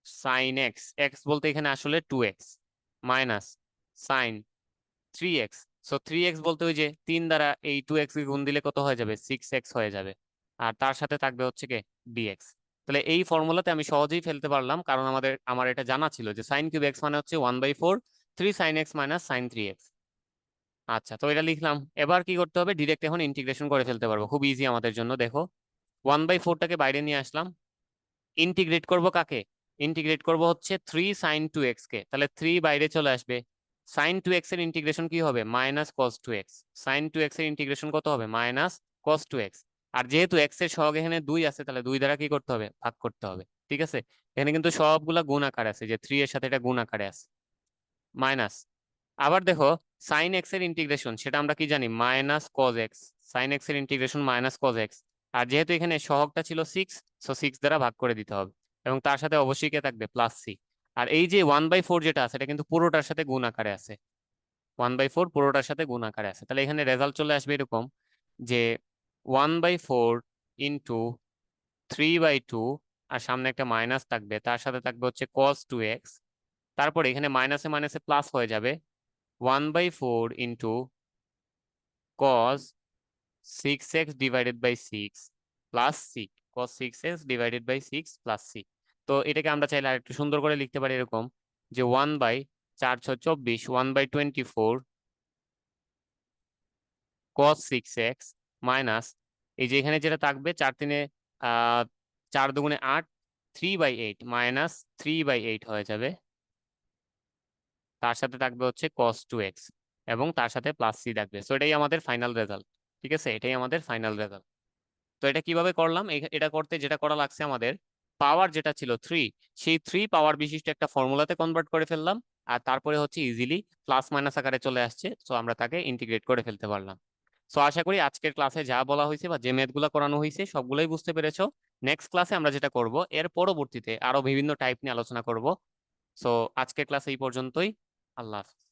[SPEAKER 1] সাইন এক্স, এক্স বলতে এখানে আসলে 2x minus sine 3x। So 3x বলতে ওই যে 3 দ্বারা এই 2x কে গুণ দিলে কত হয়ে যাবে, 6x হয়ে যাবে, আর তার সাথে থাকবে হচ্ছে কি dx। তাহলে এই ফর্মুলাতে আমি সহজেই ফেলতে পারলাম, কারণ আমার এটা জানা ছিল যে সাইন কিউব এক্স মানে হচ্ছে 1/4 3 sin x minus sine 3x। আচ্ছা, তো এটা লিখলাম, এবার কি করতে হবে, ডিরেক্ট এখন ইন্টিগ্রেশন করে ফেলতে পারবো, খুব ইজি আমাদের জন্য। দেখো 1/4টাকে বাইরে নিয়ে আসলাম, ইন্টিগ্রেট করব কাকে, ইন্টিগ্রেট করব হচ্ছে 3 sin 2x কে, তাহলে 3 বাইরে চলে আসবে, সাইন টু এক্স এর ইন্টিগ্রেশন কি হবে minus cos two x, sine two x এর ইন্টিগ্রেশন কত হবে মাইনাস কস টু এক্স। আর যেহেতু এক্স এর সহগ এখানে 2 আছে তাহলে 2 দ্বারা কি করতে হবে ভাগ করতে হবে, ঠিক আছে। এখানে কিন্তু সবগুলা গুণ আকারে আছে, যে 3 এর সাথে এটা গুণ আকারে আছে, মাইনাস। আবার দেখো সাইন এক্স এর ইন্টিগ্রেশন সেটা আমরা কি জানি minus cos x, sine x এর ইন্টিগ্রেশন মাইনাস কজ এক্স। আর যেহেতু এখানে সহগটা ছিল 6, সো 6 দ্বারা ভাগ করে দিতে হবে, এবং তার সাথে অবশ্যই কে থাকবে প্লাস সি। আর এই যে 1/4 যেটা আছে এটা কিন্তু পুরোটার সাথে গুণ আকারে আছে, 1/4 পুরোটার সাথে গুণ আকারে আছে। তাহলে এখানে রেজাল্ট চলে আসবে এরকম যে 1/4 ইন্টু 3/2, আর সামনে একটা মাইনাস থাকবে, তার সাথে থাকবে হচ্ছে cos 2x। তারপরে এখানে মাইনাসে মাইনাসে প্লাস হয়ে যাবে 1/4 into cos 6x divided by 6 plus c, cos 6x divided by 6 plus c. তো এটাকে আমরা চাইলে আর একটু সুন্দর করে লিখতে পারি এরকম যে 1/4 × 24 1/24 cos 6x মাইনাস, এই যে এখানে যেটা থাকবে 4 × 3 4 2 8, 3/8 মাইনাস 3/8 হয়ে যাবে, তার সাথে থাকবে হচ্ছে cos 2x এবং তার সাথে প্লাস সি থাকবে। সো এটাই আমাদের ফাইনাল রেজাল্ট, ঠিক আছে, এটাই আমাদের ফাইনাল রেজাল্ট। তো এটা কিভাবে করলাম, এটা করতে যেটা করা লাগছে আমাদের, পাওয়ার যেটা ছিল 3, সেই 3 পাওয়ার বিশিষ্ট একটা ফর্মুলাতে কনভার্ট করে ফেললাম, আর তারপরে হচ্ছে ইজিলি প্লাস মাইনাস আকারে চলে আসছে, সো আমরা তাকে ইন্টিগ্রেট করে ফেলতে পারলাম। সো আশা করি আজকের ক্লাসে যা বলা হয়েছে বা যে ম্যাথগুলো করানো হয়েছে সবগুলোই বুঝতে পেরেছো। নেক্সট ক্লাসে আমরা যেটা করব এর পরবর্তীতে আরো বিভিন্ন টাইপ নিয়ে আলোচনা করব। সো আজকের ক্লাসে এই পর্যন্তই। আল্লাহ হাফেজ।